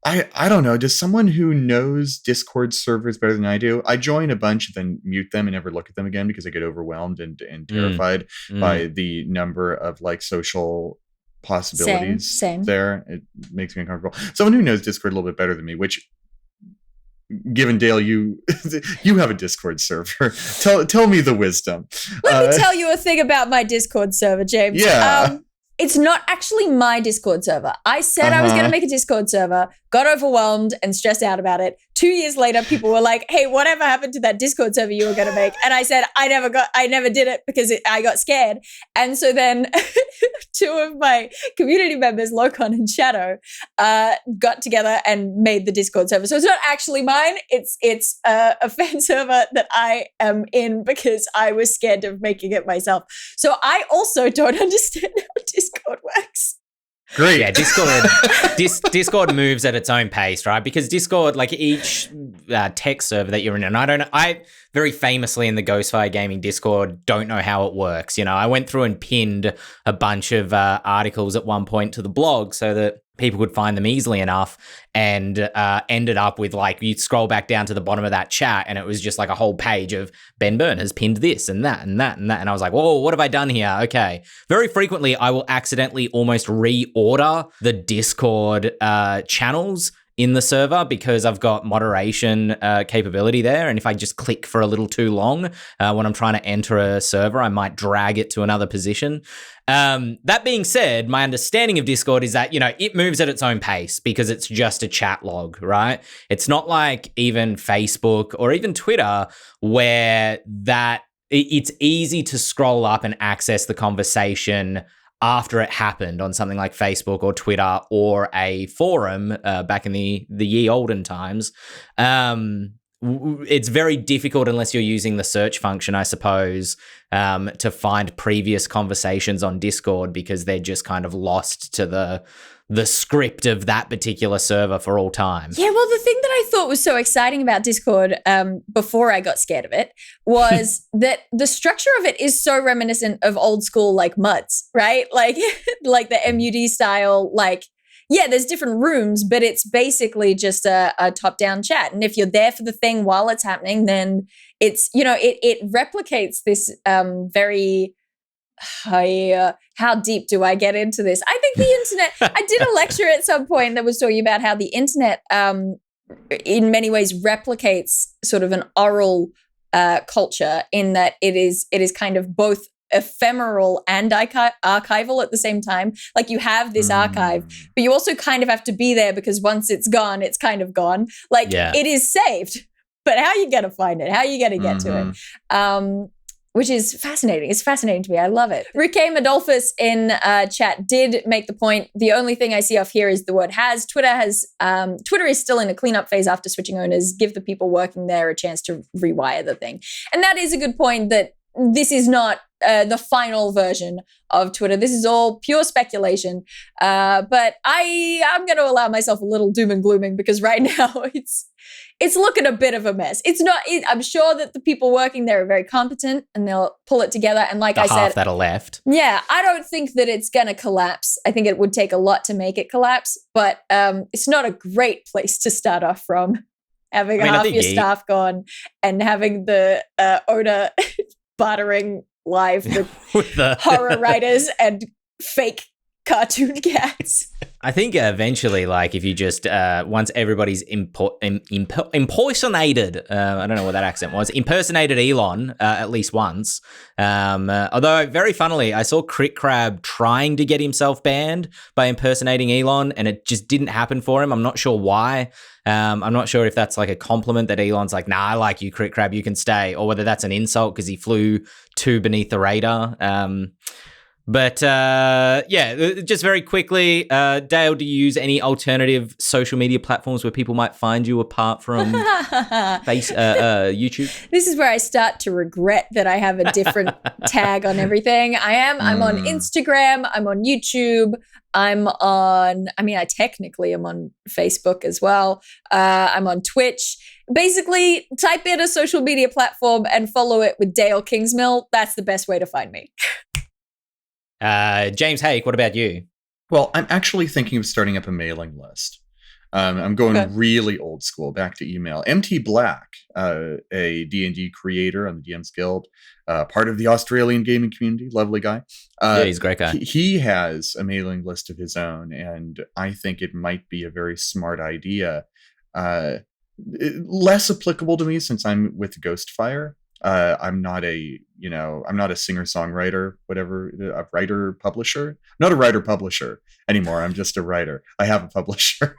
I don't know. Does someone who knows Discord servers better than I do? I join a bunch and then mute them and never look at them again because I get overwhelmed and terrified by the number of social possibilities
Same.
there. It makes me uncomfortable. Someone who knows Discord a little bit better than me, which given Dael, you you have a Discord server. Tell me the wisdom.
Let me tell you a thing about my Discord server, James.
Yeah.
It's not actually my Discord server. I said I was going to make a Discord server, got overwhelmed and stressed out about it. 2 years later, people were like, hey, whatever happened to that Discord server you were going to make? And I said, I never did it because I got scared. And so then two of my community members, Locon and Shadow, got together and made the Discord server. So it's not actually mine. It's a fan server that I am in because I was scared of making it myself. So I also don't understand how Discord works.
Great.
Yeah, Discord moves at its own pace, right? Because Discord, like each tech server that you're in, and I very famously in the Ghostfire Gaming Discord don't know how it works. You know, I went through and pinned a bunch of articles at one point to the blog so that people could find them easily enough, and ended up with, like, you scroll back down to the bottom of that chat and it was just like a whole page of Ben Byrne has pinned this and that and that and that. And I was like, whoa, what have I done here? Okay. Very frequently, I will accidentally almost reorder the Discord channels in the server because I've got moderation capability there. And if I just click for a little too long when I'm trying to enter a server, I might drag it to another position. That being said, my understanding of Discord is that, you know, it moves at its own pace because it's just a chat log, right? It's not like even Facebook or even Twitter where it's easy to scroll up and access the conversation after it happened on something like Facebook or Twitter or a forum back in the ye olden times. It's very difficult unless you're using the search function, I suppose, to find previous conversations on Discord because they're just kind of lost to the script of that particular server for all time.
Yeah, well, the thing that I thought was so exciting about Discord before I got scared of it was that the structure of it is so reminiscent of old school, like, MUDs, right? Like the MUD style, like, yeah, there's different rooms, but it's basically just a top-down chat. And if you're there for the thing while it's happening, then it's, you know, it replicates this very... how deep do I get into this? I think the internet, I did a lecture at some point that was talking about how the internet in many ways replicates sort of an oral culture in that it is kind of both ephemeral and archival at the same time. Like, you have this archive, but you also kind of have to be there because once it's gone, it's kind of gone. Like, It is saved, but how are you going to find it? How are you going to get to it? Which is fascinating. It's fascinating to me. I love it. Ricame Adolphus in chat did make the point. The only thing I see off here is the word has. Twitter is still in a cleanup phase after switching owners. Give the people working there a chance to rewire the thing. And that is a good point, that this is not the final version of Twitter. This is all pure speculation. But I'm going to allow myself a little doom and glooming because right now it's looking a bit of a mess. I'm sure that the people working there are very competent and they'll pull it together. And like I said,
half that are left.
Yeah, I don't think that it's going to collapse. I think it would take a lot to make it collapse, but it's not a great place to start off from. Having half your staff gone and having the owner bartering live with the horror writers and fake cartoon cats.
I think eventually, like, if you just once everybody's impersonated, I don't know what that accent was, impersonated Elon at least once. Although, very funnily, I saw Crit Crab trying to get himself banned by impersonating Elon, and it just didn't happen for him. I'm not sure why. I'm not sure if that's like a compliment that Elon's like, nah, I like you, Crit Crab, you can stay, or whether that's an insult because he flew too beneath the radar. But just very quickly, Dael, do you use any alternative social media platforms where people might find you apart from YouTube?
This is where I start to regret that I have a different tag on everything. I'm on Instagram, I'm on YouTube, I technically am on Facebook as well. I'm on Twitch. Basically, type in a social media platform and follow it with Dael Kingsmill. That's the best way to find me.
James Hake, what about you?
Well, I'm actually thinking of starting up a mailing list. I'm going really old school, back to email. MT Black, a D&D creator on the DMs Guild, part of the Australian gaming community, lovely guy.
Yeah, he's a great guy.
He has a mailing list of his own, and I think it might be a very smart idea less applicable to me since I'm with Ghostfire. I'm not a singer-songwriter, whatever, a writer publisher. I'm not a writer publisher anymore. I'm just a writer. I have a publisher.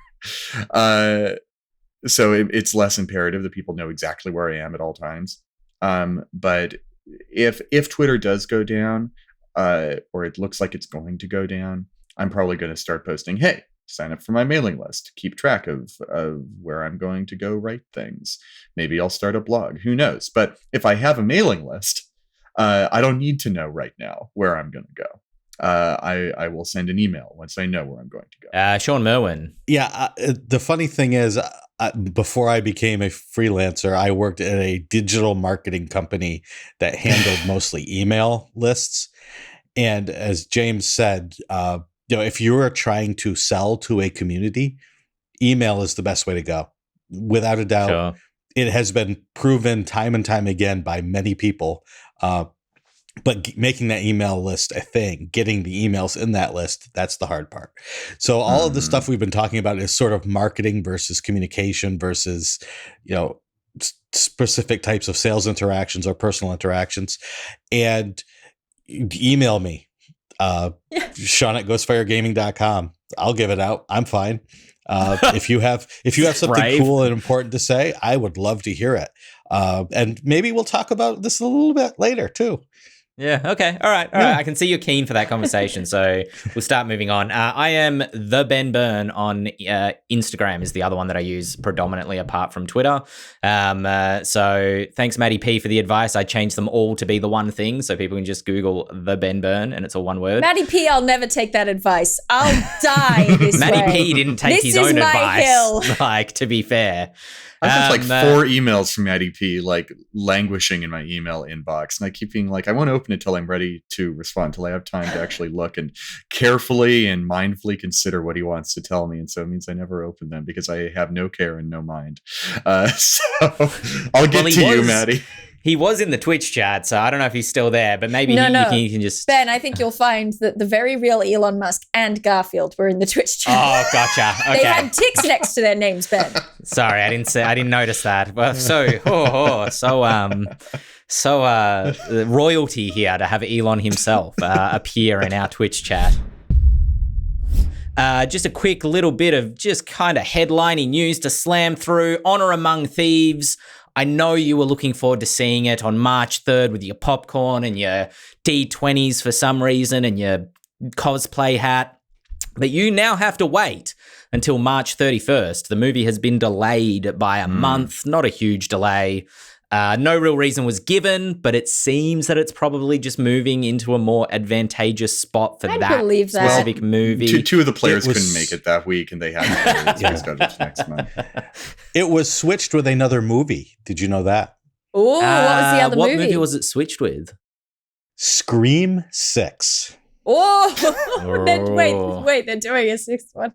So it's less imperative that people know exactly where I am at all times. But if Twitter does go down, or it looks like it's going to go down, I'm probably going to start posting, hey, sign up for my mailing list, keep track of where I'm going to go write things. Maybe I'll start a blog, who knows? But if I have a mailing list, I don't need to know right now where I'm going to go. I will send an email once I know where I'm going to go.
Shawn Merwin.
Yeah. The funny thing is, before I became a freelancer, I worked at a digital marketing company that handled mostly email lists. And as James said, if you are trying to sell to a community, email is the best way to go. Without a doubt, sure. It has been proven time and time again by many people. But making that email list a thing, getting the emails in that list, that's the hard part. So all of the stuff we've been talking about is sort of marketing versus communication versus, specific types of sales interactions or personal interactions. And email me, Shawn at ghostfiregaming.com. I'll give it out. I'm fine. If you have something cool and important to say, I would love to hear it. And maybe we'll talk about this a little bit later too.
Yeah. Okay. All right. I can see you're keen for that conversation. So we'll start moving on. I am the Ben Byrne on Instagram is the other one that I use predominantly apart from Twitter. So thanks, Maddie P, for the advice. I changed them all to be the one thing, so people can just Google the Ben Byrne and it's all one word.
Maddie P, I'll never take that advice. I'll die this way.
Maddie P didn't take his own advice. Hill. Like, to be fair.
I have like 4 emails from Maddie P, like languishing in my email inbox, and I keep being like, I want to open it till I'm ready to respond, till I have time to actually look and carefully and mindfully consider what he wants to tell me. And so it means I never open them because I have no care and no mind. So I'll get to you, Maddie.
He was in the Twitch chat, so I don't know if he's still there, but maybe you can just...
Ben, I think you'll find that the very real Elon Musk and Garfield were in the Twitch chat.
Oh, gotcha. Okay.
They had ticks next to their names, Ben.
Sorry, I didn't notice that. Well, so royalty here to have Elon himself appear in our Twitch chat. Just a quick little bit of just kind of headlining news to slam through. Honor Among Thieves. I know you were looking forward to seeing it on March 3rd with your popcorn and your D20s for some reason and your cosplay hat. But you now have to wait until March 31st. The movie has been delayed by a month, not a huge delay. No real reason was given, but it seems that it's probably just moving into a more advantageous spot for that specific movie.
Two of the players couldn't make it that week, and they had to schedule it next month.
It was switched with another movie. Did you know that?
Oh, what was the other movie?
What movie was it switched with?
Scream 6.
Oh, wait, they're doing a 6th one.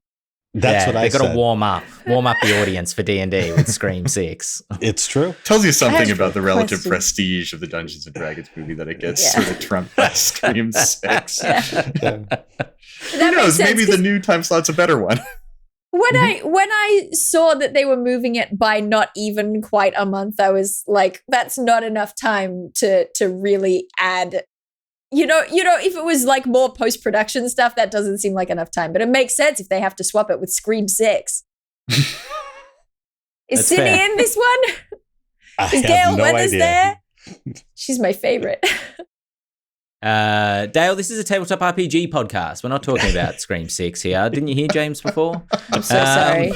That's what I said.
They've got to warm up the audience for D&D with Scream 6.
It's true.
Tells you something about the relative prestige of the Dungeons & Dragons movie that it gets sort of trumped by Scream 6. Who knows? Maybe the new time slot's a better one.
When I saw that they were moving it by not even quite a month, I was like, that's not enough time to really add. You know, if it was like more post-production stuff, that doesn't seem like enough time. But it makes sense if they have to swap it with Scream 6. Is Cindy in this one? Is Dael Weathers there? She's my favorite.
Dael, this is a tabletop RPG podcast. We're not talking about Scream 6 here. Didn't you hear James before?
I'm so sorry.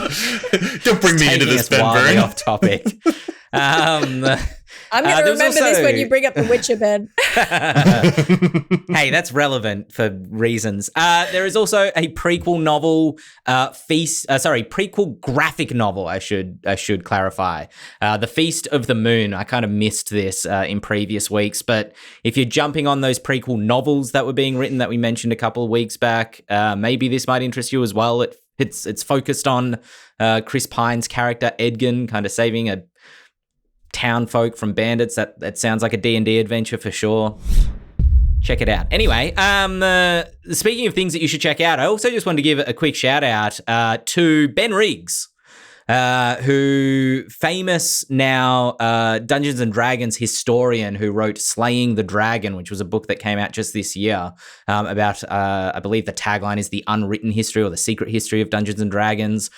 Don't bring me into this, Ben Byrne.
Off topic.
I'm going to remember this when you bring up The Witcher, Ben.
Hey, that's relevant for reasons. There is also a prequel novel, prequel graphic novel, I should clarify. The Feast of the Moon. I kind of missed this in previous weeks, but if you're jumping on those prequel novels that were being written that we mentioned a couple of weeks back, maybe this might interest you as well. It's focused on Chris Pine's character, Edgin, kind of saving a town folk from bandits. That sounds like a D&D adventure for sure. Check it out. Anyway, speaking of things that you should check out, I also just wanted to give a quick shout out to Ben Riggs who famous now Dungeons and Dragons historian who wrote Slaying the Dragon, which was a book that came out just this year about, I believe the tagline is the unwritten history or the secret history of Dungeons and Dragons.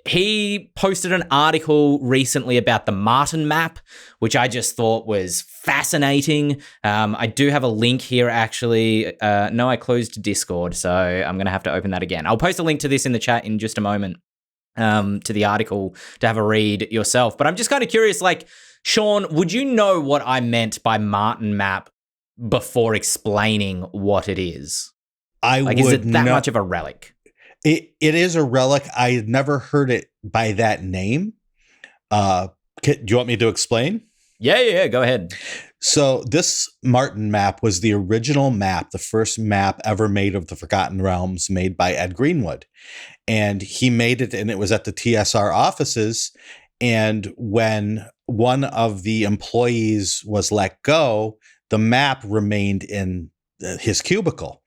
He posted an article recently about the Martin map, which I just thought was fascinating. I do have a link here, actually. No, I closed Discord, so I'm going to have to open that again. I'll post a link to this in the chat in just a moment, to the article to have a read yourself. But I'm just kind of curious, like, Shawn, would you know what I meant by Martin map before explaining what it is? Is it that much of a relic?
It is a relic. I had never heard it by that name. Do you want me to explain?
Yeah, go ahead.
So this Martin map was the original map, the first map ever made of the Forgotten Realms, made by Ed Greenwood. And he made it, and it was at the TSR offices. And when one of the employees was let go, the map remained in his cubicle.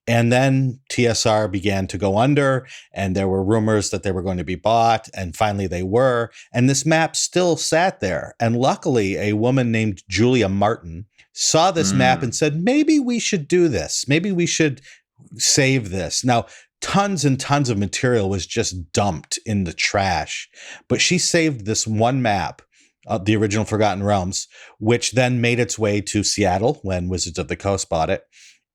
And then TSR began to go under, and there were rumors that they were going to be bought, and finally they were. And this map still sat there. And luckily, a woman named Julia Martin saw this map and said, maybe we should do this. Maybe we should save this. Now, tons and tons of material was just dumped in the trash, but she saved this one map, the original Forgotten Realms, which then made its way to Seattle when Wizards of the Coast bought it.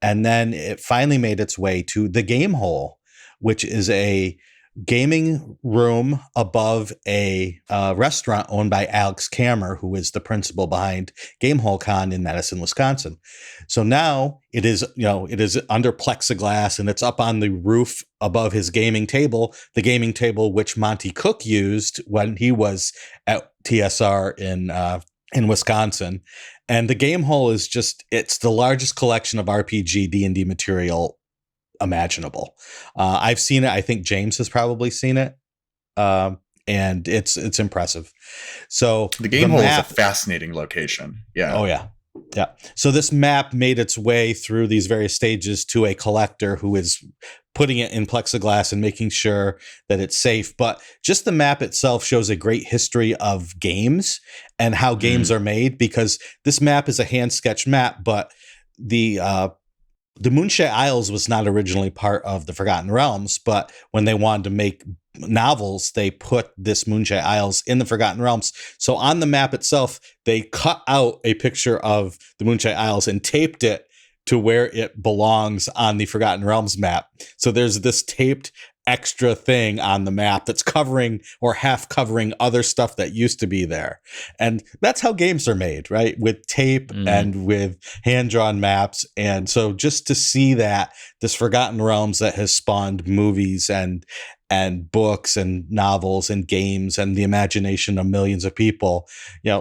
And then it finally made its way to the Game Hole, which is a gaming room above a restaurant owned by Alex Kammer, who is the principal behind Game Hole Con in Madison, Wisconsin. So now it is under plexiglass, and it's up on the roof above his gaming table, the gaming table which Monty Cook used when he was at TSR in Wisconsin. And the Game Hole is it's the largest collection of RPG D&D material imaginable. I've seen it. I think James has probably seen it. And it's impressive. So
the Game Hole is a fascinating location. Yeah.
Oh, yeah. Yeah. So this map made its way through these various stages to a collector who is putting it in plexiglass and making sure that it's safe. But just the map itself shows a great history of games and how games are made, because this map is a hand sketched map, but the Moonshine Isles was not originally part of the Forgotten Realms, but when they wanted to make novels, they put this Moonshine Isles in the Forgotten Realms. So on the map itself, they cut out a picture of the Moonshine Isles and taped it to where it belongs on the Forgotten Realms map. So there's this taped extra thing on the map that's covering or half covering other stuff that used to be there. And that's how games are made, right? With tape and with hand-drawn maps. And so just to see that this Forgotten Realms that has spawned movies and books and novels and games and the imagination of millions of people,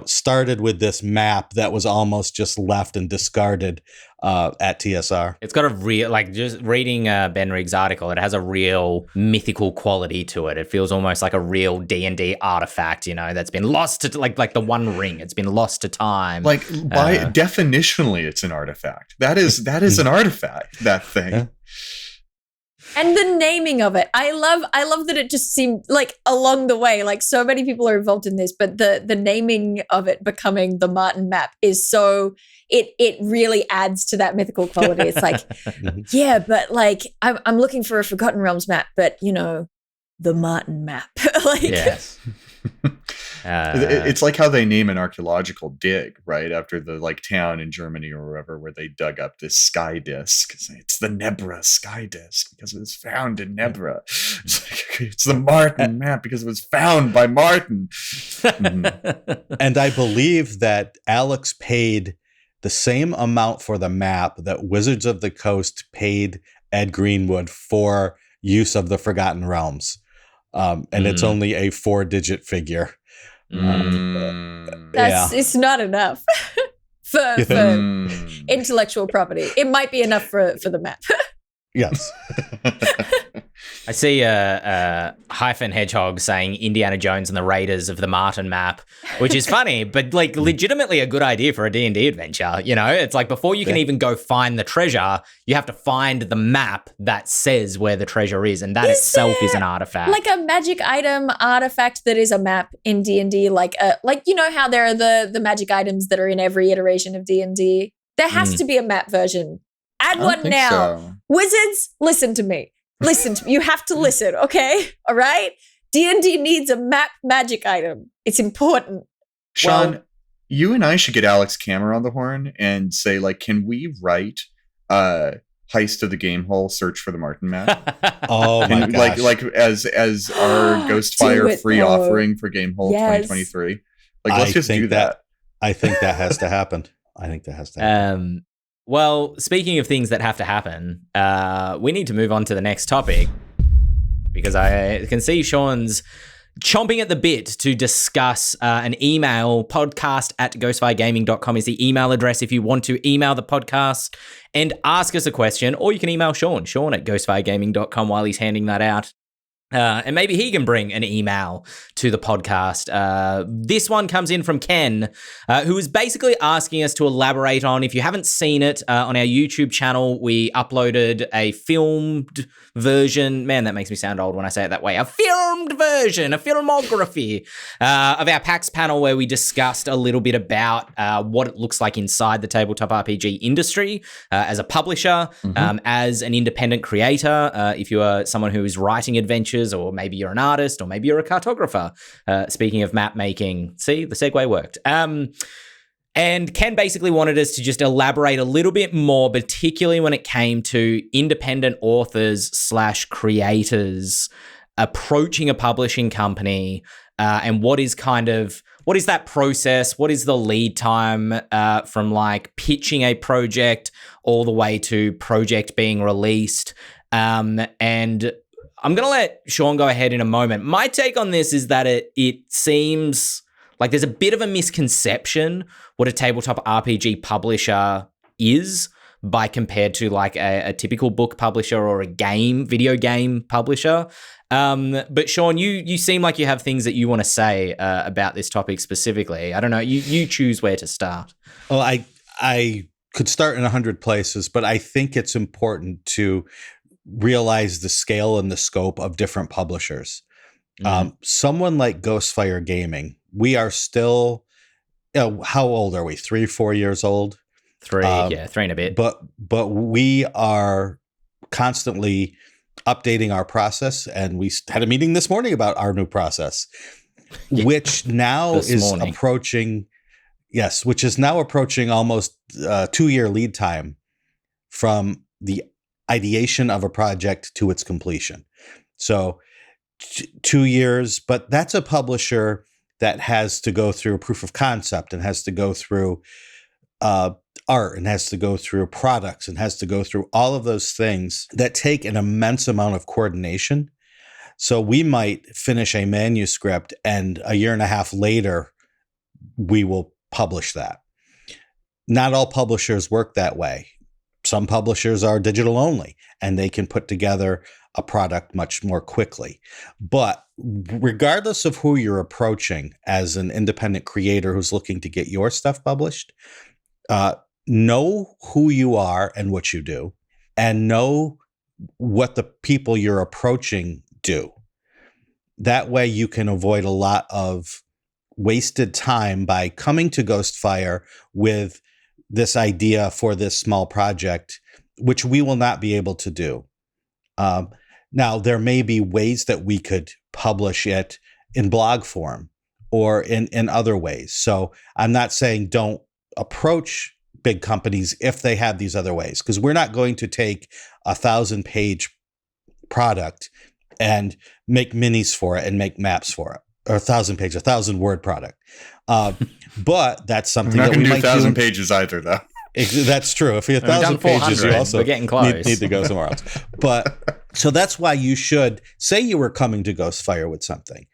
started with this map that was almost just left and discarded at TSR.
It's got a real, just reading Ben Rigg's article, it has a real mythical quality to it. It feels almost like a real D&D artifact, that's been lost to, like the One Ring. It's been lost to time.
Definitionally, it's an artifact. That is an artifact, that thing. Yeah.
And the naming of it, I love that it just seemed like along the way, like so many people are involved in this, but the naming of it becoming the Martin map is so, it really adds to that mythical quality. It's like, yeah, but like I'm looking for a Forgotten Realms map, but the Martin map.
Yes.
It's like how they name an archaeological dig, right? After the town in Germany or wherever where they dug up this sky disk. It's the Nebra sky disk because it was found in Nebra. It's the Martin map because it was found by Martin.
And I believe that Alex paid the same amount for the map that Wizards of the Coast paid Ed Greenwood for use of the Forgotten Realms. And it's only a 4-digit figure.
It's not enough for intellectual property. It might be enough for the map.
Yes.
I see a Hyphen Hedgehog saying Indiana Jones and the Raiders of the Martin map, which is funny, but like legitimately a good idea for a D&D adventure. You know, it's like before you can even go find the treasure, you have to find the map that says where the treasure is, and that itself is an artifact.
Like a magic item artifact that is a map in D&D, like you know how there are the magic items that are in every iteration of D&D? There has to be a map version. Add one now. So. Wizards, listen to me. Listen to me. You have to listen, okay? All right? D&D needs a map magic item. It's important.
Shawn, you and I should get Alex Kammer on the horn and say, like, can we write Heist of the Game Hole, Search for the Martin map?
Oh my gosh.
Like as our Ghostfire free offering for Game Hole 2023. Like, let's just do that.
I think that has to happen.
Well, speaking of things that have to happen, we need to move on to the next topic because I can see Shawn's chomping at the bit to discuss an email. podcast@ghostfiregaming.com is the email address if you want to email the podcast and ask us a question, or you can email Shawn at ghostfiregaming.com while he's handing that out. And maybe he can bring an email to the podcast. This one comes in from Ken, who is basically asking us to elaborate on, if you haven't seen it, on our YouTube channel, we uploaded a filmed version. Man, that makes me sound old when I say it that way. A filmed version, a filmography of our PAX panel where we discussed a little bit about what it looks like inside the tabletop RPG industry as a publisher, as an independent creator, if you are someone who is writing adventures, or maybe you're an artist, or maybe you're a cartographer. Speaking of map making, see, the segue worked. And Ken basically wanted us to just elaborate a little bit more, particularly when it came to independent authors / creators approaching a publishing company, and what is that process? What is the lead time from like pitching a project all the way to project being released? And I'm going to let Shawn go ahead in a moment. My take on this is that it seems like there's a bit of a misconception what a tabletop RPG publisher is by compared to like a typical book publisher or a video game publisher. But Shawn, you seem like you have things that you want to say about this topic specifically. I don't know. You choose where to start.
Well, I could start in 100 places, but I think it's important to realize the scale and the scope of different publishers. Someone like Ghostfire Gaming, we are still, how old are we? 3-4 years old?
3 and a bit.
But we are constantly updating our process, and we had a meeting this morning about our new process, which now is approaching almost 2-year lead time from the ideation of a project to its completion. So 2 years, but that's a publisher that has to go through a proof of concept and has to go through art and has to go through products and has to go through all of those things that take an immense amount of coordination. So we might finish a manuscript and a year and a half later, we will publish that. Not all publishers work that way. Some publishers are digital only, and they can put together a product much more quickly. But regardless of who you're approaching as an independent creator who's looking to get your stuff published, know who you are and what you do, and know what the people you're approaching do. That way you can avoid a lot of wasted time by coming to Ghostfire with this idea for this small project, which we will not be able to do. Now, there may be ways that we could publish it in blog form or in other ways. So I'm not saying don't approach big companies if they have these other ways, because we're not going to take 1,000-page product and make minis for it and make maps for it, or 1,000-word product. But that's something that we might do.
1,000 pages either, though.
That's true. If you're 1,000 pages, you also
getting close.
Need to go somewhere else. But so that's why you should say you were coming to Ghostfire with something.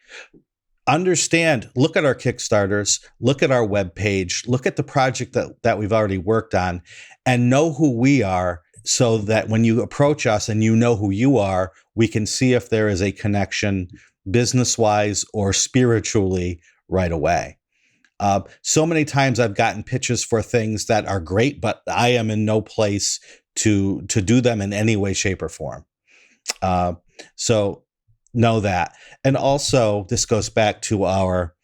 Understand, look at our Kickstarters, look at our webpage, look at the project that we've already worked on, and know who we are so that when you approach us and you know who you are, we can see if there is a connection business-wise or spiritually right away. So many times I've gotten pitches for things that are great, but I am in no place to do them in any way, shape, or form. So know that. And also, this goes back to our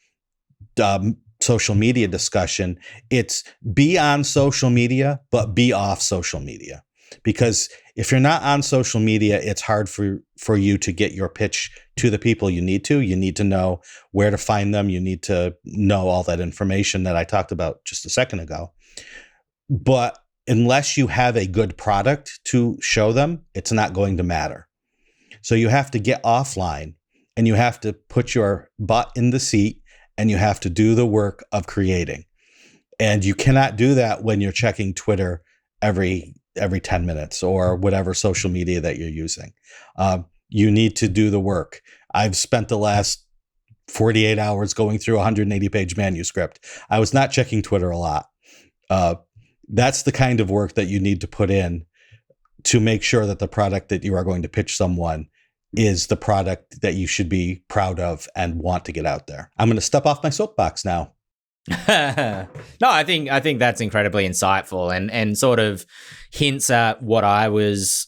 social media discussion. It's be on social media, but be off social media. Because if you're not on social media, it's hard for you to get your pitch to the people you need to. You need to know where to find them. You need to know all that information that I talked about just a second ago. But unless you have a good product to show them, it's not going to matter. So you have to get offline and you have to put your butt in the seat and you have to do the work of creating. And you cannot do that when you're checking Twitter every 10 minutes or whatever social media that you're using. You need to do the work. I've spent the last 48 hours going through a 180-page manuscript. I was not checking Twitter a lot. That's the kind of work that you need to put in to make sure that the product that you are going to pitch someone is the product that you should be proud of and want to get out there. I'm going to step off my soapbox now.
No, I think that's incredibly insightful and sort of hints at what I was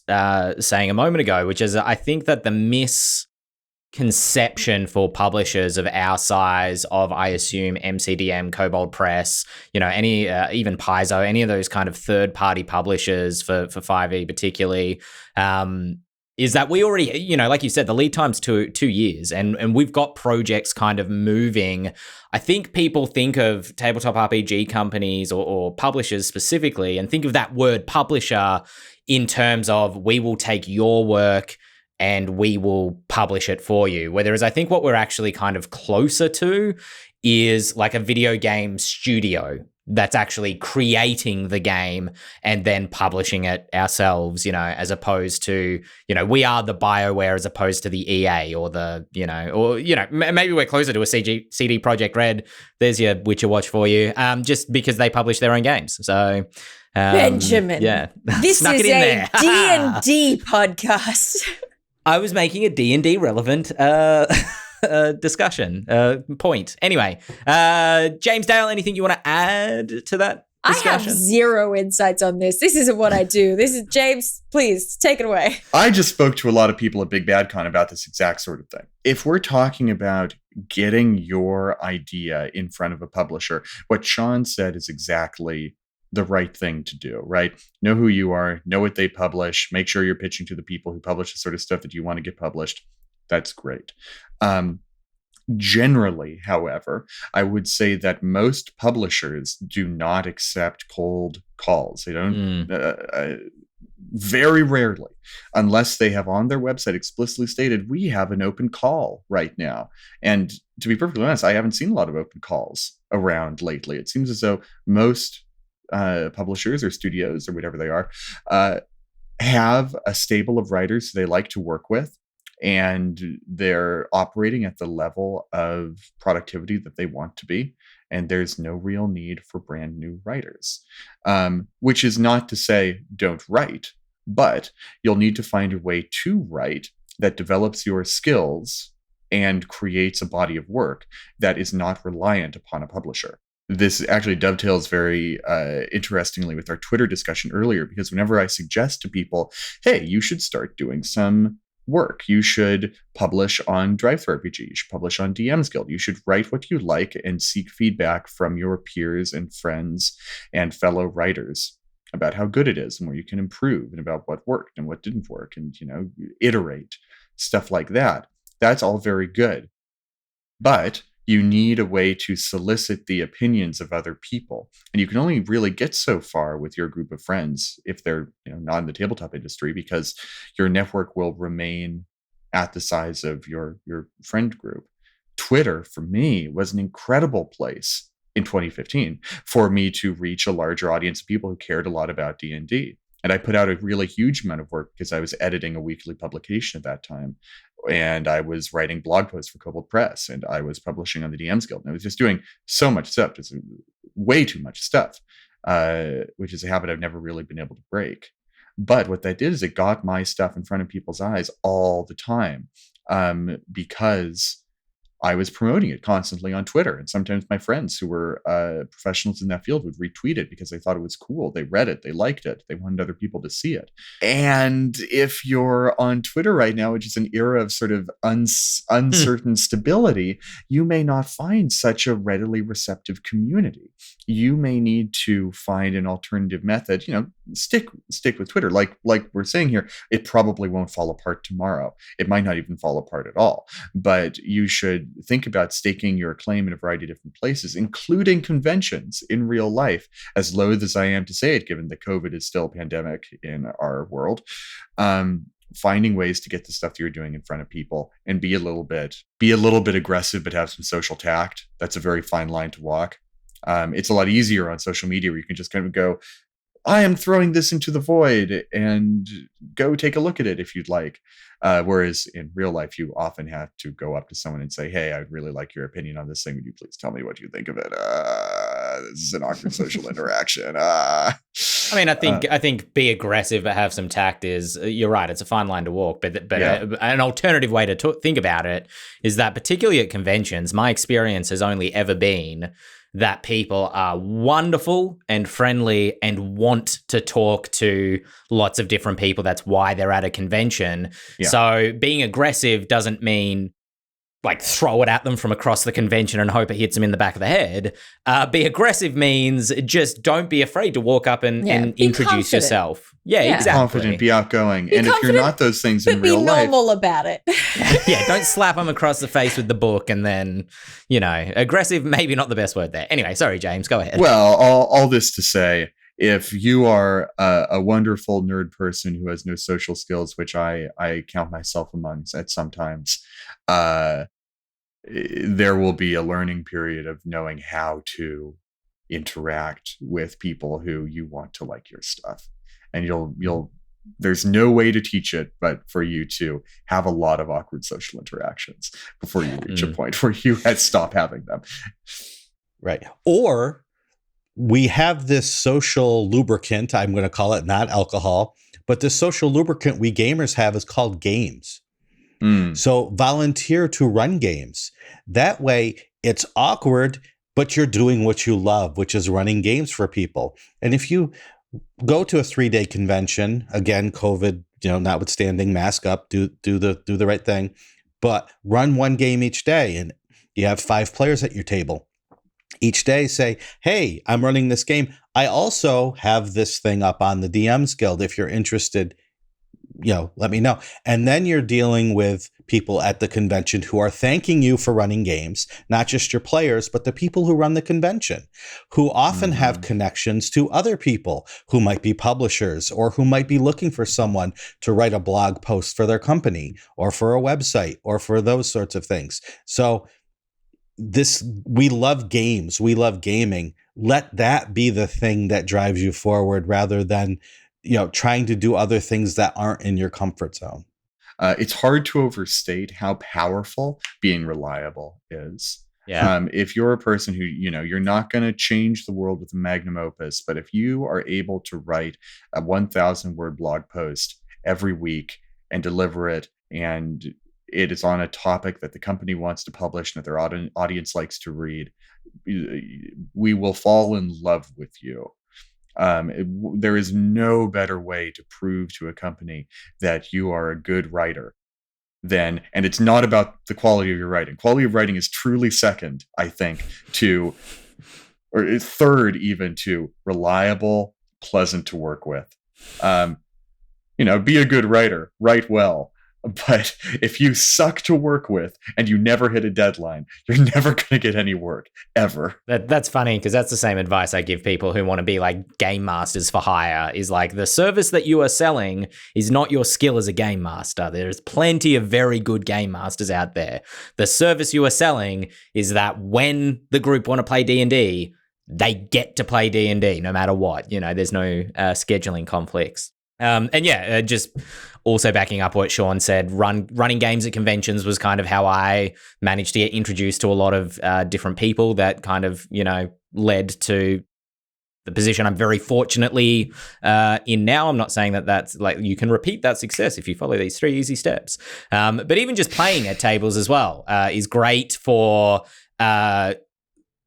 saying a moment ago, which is I think that the misconception for publishers of our size, of I assume MCDM, Kobold Press, any even Paizo, any of those kind of third-party publishers for 5e particularly, is that we already, like you said, the lead time's 2 years and we've got projects kind of moving. I think people think of tabletop RPG companies or publishers specifically and think of that word publisher in terms of we will take your work and we will publish it for you. Whereas I think what we're actually kind of closer to is like a video game studio that's actually creating the game and then publishing it ourselves, as opposed to, we are the BioWare as opposed to the EA or maybe we're closer to a CD Projekt Red. There's your Witcher Watch for you, just because they publish their own games. So,
Benjamin,
yeah,
this is a D&D podcast.
I was making a D&D relevant discussion point. Anyway, James Dael, anything you want to add to that discussion?
I have zero insights on this. This isn't what I do. This is James. Please take it away.
I just spoke to a lot of people at Big Bad Con about this exact sort of thing. If we're talking about getting your idea in front of a publisher, what Shawn said is exactly the right thing to do, right? Know who you are, know what they publish, make sure you're pitching to the people who publish the sort of stuff that you want to get published. That's great. Generally, however, I would say that most publishers do not accept cold calls. They don't, very rarely, unless they have on their website explicitly stated, we have an open call right now. And to be perfectly honest, I haven't seen a lot of open calls around lately. It seems as though most publishers or studios or whatever they are have a stable of writers they like to work with. And they're operating at the level of productivity that they want to be. And there's no real need for brand new writers, which is not to say don't write, but you'll need to find a way to write that develops your skills and creates a body of work that is not reliant upon a publisher. This actually dovetails very interestingly with our Twitter discussion earlier, because whenever I suggest to people, hey, you should start doing some work. You should publish on DriveThruRPG. You should publish on DM's Guild. You should write what you like and seek feedback from your peers and friends and fellow writers about how good it is and where you can improve and about what worked and what didn't work and, iterate, stuff like that. That's all very good. But you need a way to solicit the opinions of other people. And you can only really get so far with your group of friends if they're not in the tabletop industry, because your network will remain at the size of your friend group. Twitter, for me, was an incredible place in 2015 for me to reach a larger audience of people who cared a lot about D&D. And I put out a really huge amount of work because I was editing a weekly publication at that time. And I was writing blog posts for Kobold Press, and I was publishing on the DM's Guild. And I was just doing so much stuff, just way too much stuff, which is a habit I've never really been able to break. But what that did is it got my stuff in front of people's eyes all the time, because I was promoting it constantly on Twitter. And sometimes my friends who were professionals in that field would retweet it because they thought it was cool. They read it. They liked it. They wanted other people to see it. And if you're on Twitter right now, which is an era of sort of uncertain stability, you may not find such a readily receptive community. You may need to find an alternative method, stick with Twitter. Like we're saying here, it probably won't fall apart tomorrow. It might not even fall apart at all. But you should think about staking your claim in a variety of different places, including conventions in real life, as loath as I am to say it, given that COVID is still a pandemic in our world. Finding ways to get the stuff that you're doing in front of people and be a little bit aggressive, but have some social tact. That's a very fine line to walk. It's a lot easier on social media where you can just kind of go, I am throwing this into the void, and go take a look at it if you'd like. Whereas in real life, you often have to go up to someone and say, hey, I'd really like your opinion on this thing. Would you please tell me what you think of it? This is an awkward social interaction. I
think be aggressive but have some tact is, you're right, it's a fine line to walk. But an alternative way to think about it is that, particularly at conventions, my experience has only ever been that people are wonderful and friendly and want to talk to lots of different people. That's why they're at a convention. Yeah. So being aggressive doesn't mean like throw it at them from across the convention and hope it hits them in the back of the head. Be aggressive means just don't be afraid to walk up and introduce yourself. Yeah, exactly.
Confident, be outgoing. Be confident, if you're not those things in real life,
be normal about it.
Yeah, don't slap them across the face with the book and then, aggressive, maybe not the best word there. Anyway, sorry, James, go ahead.
Well, all this to say, if you are a wonderful nerd person who has no social skills, which I count myself among at sometimes, there will be a learning period of knowing how to interact with people who you want to like your stuff. And you'll there's no way to teach it but for you to have a lot of awkward social interactions before you reach a point where you stop having them.
Right. Or we have this social lubricant, I'm going to call it, not alcohol, but the social lubricant we gamers have is called games. So volunteer to run games. That way it's awkward, but you're doing what you love, which is running games for people. And if you go to a 3-day convention, again, COVID, notwithstanding, mask up, do the right thing, but run one game each day, and you have 5 players at your table. Each day say, hey, I'm running this game. I also have this thing up on the DMs Guild. If you're interested, let me know. And then you're dealing with people at the convention who are thanking you for running games, not just your players, but the people who run the convention, who often have connections to other people who might be publishers or who might be looking for someone to write a blog post for their company or for a website or for those sorts of things. So we love games. We love gaming. Let that be the thing that drives you forward rather than trying to do other things that aren't in your comfort zone.
It's hard to overstate how powerful being reliable is.
Yeah.
If you're a person who, you're not going to change the world with a magnum opus, but if you are able to write a 1,000-word blog post every week and deliver it, and it is on a topic that the company wants to publish and that their audience likes to read, we will fall in love with you. There is no better way to prove to a company that you are a good writer and it's not about the quality of your writing. Quality of writing is truly second, I think, or third even to reliable, pleasant to work with. Be a good writer, write well. But if you suck to work with and you never hit a deadline, you're never going to get any work, ever.
That's funny, because that's the same advice I give people who want to be like game masters for hire, is like, the service that you are selling is not your skill as a game master. There's plenty of very good game masters out there. The service you are selling is that when the group want to play D&D, they get to play D&D no matter what. There's no scheduling conflicts. Just also backing up what Shawn said, running games at conventions was kind of how I managed to get introduced to a lot of different people that kind of, led to the position I'm very fortunately in now. I'm not saying that that's like you can repeat that success if you follow these 3 easy steps. But even just playing at tables as well is great for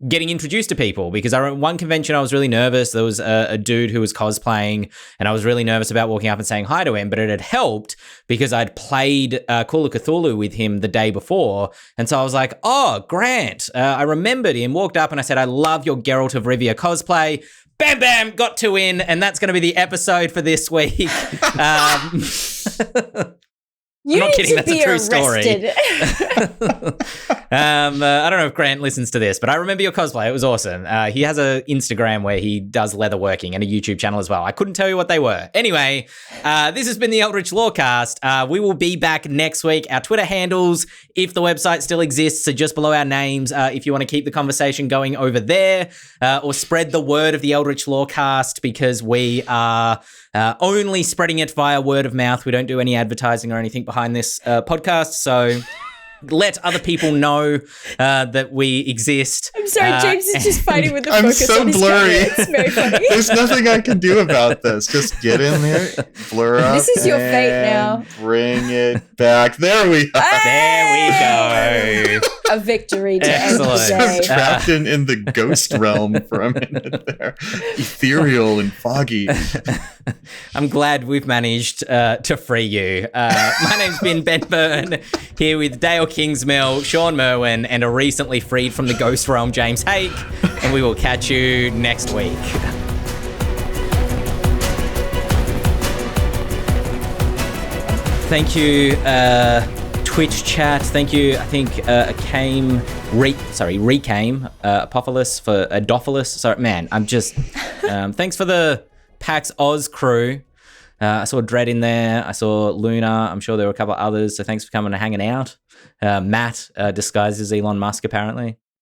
getting introduced to people, because I remember one convention I was really nervous. There was a dude who was cosplaying, and I was really nervous about walking up and saying hi to him, but it had helped because I'd played Call of Cthulhu with him the day before. And so I was like, oh, Grant. I remembered him, walked up and I said, I love your Geralt of Rivia cosplay. Bam, bam, got 2 in, and that's going to be the episode for this week. I'm not kidding, that's a true story. I don't know if Grant listens to this, but I remember your cosplay. It was awesome. He has an Instagram where he does leatherworking and a YouTube channel as well. I couldn't tell you what they were. Anyway, this has been the Eldritch Lorecast. We will be back next week. Our Twitter handles, if the website still exists, are just below our names. If you want to keep the conversation going over there, or spread the word of the Eldritch Lorecast, because we are only spreading it via word of mouth. We don't do any advertising or anything behind this podcast. So let other people know that we exist.
I'm sorry, James is just fighting with the focus
so
on his
blurry.
camera. It's very funny.
There's nothing I can do about this. Just get in there, blur up.
This is your fate now.
Bring it back. There we are.
There we go.
A victory to end the
Excellent.
day.
Just trapped in the ghost realm for a minute there. Ethereal and foggy.
I'm glad we've managed to free you. My name's been Ben Byrne, here with Dael Kingsmill, Shawn Merwin, and a recently freed from the ghost realm, James Hake. And we will catch you next week. Thank you, Twitch chat. Thank you, I think, Recame, Apophilus for Adophilus. Sorry, man, I'm just... thanks for the PAX Oz crew. I saw Dread in there. I saw Luna. I'm sure there were a couple of others. So thanks for coming and hanging out. Matt disguised as Elon Musk, apparently.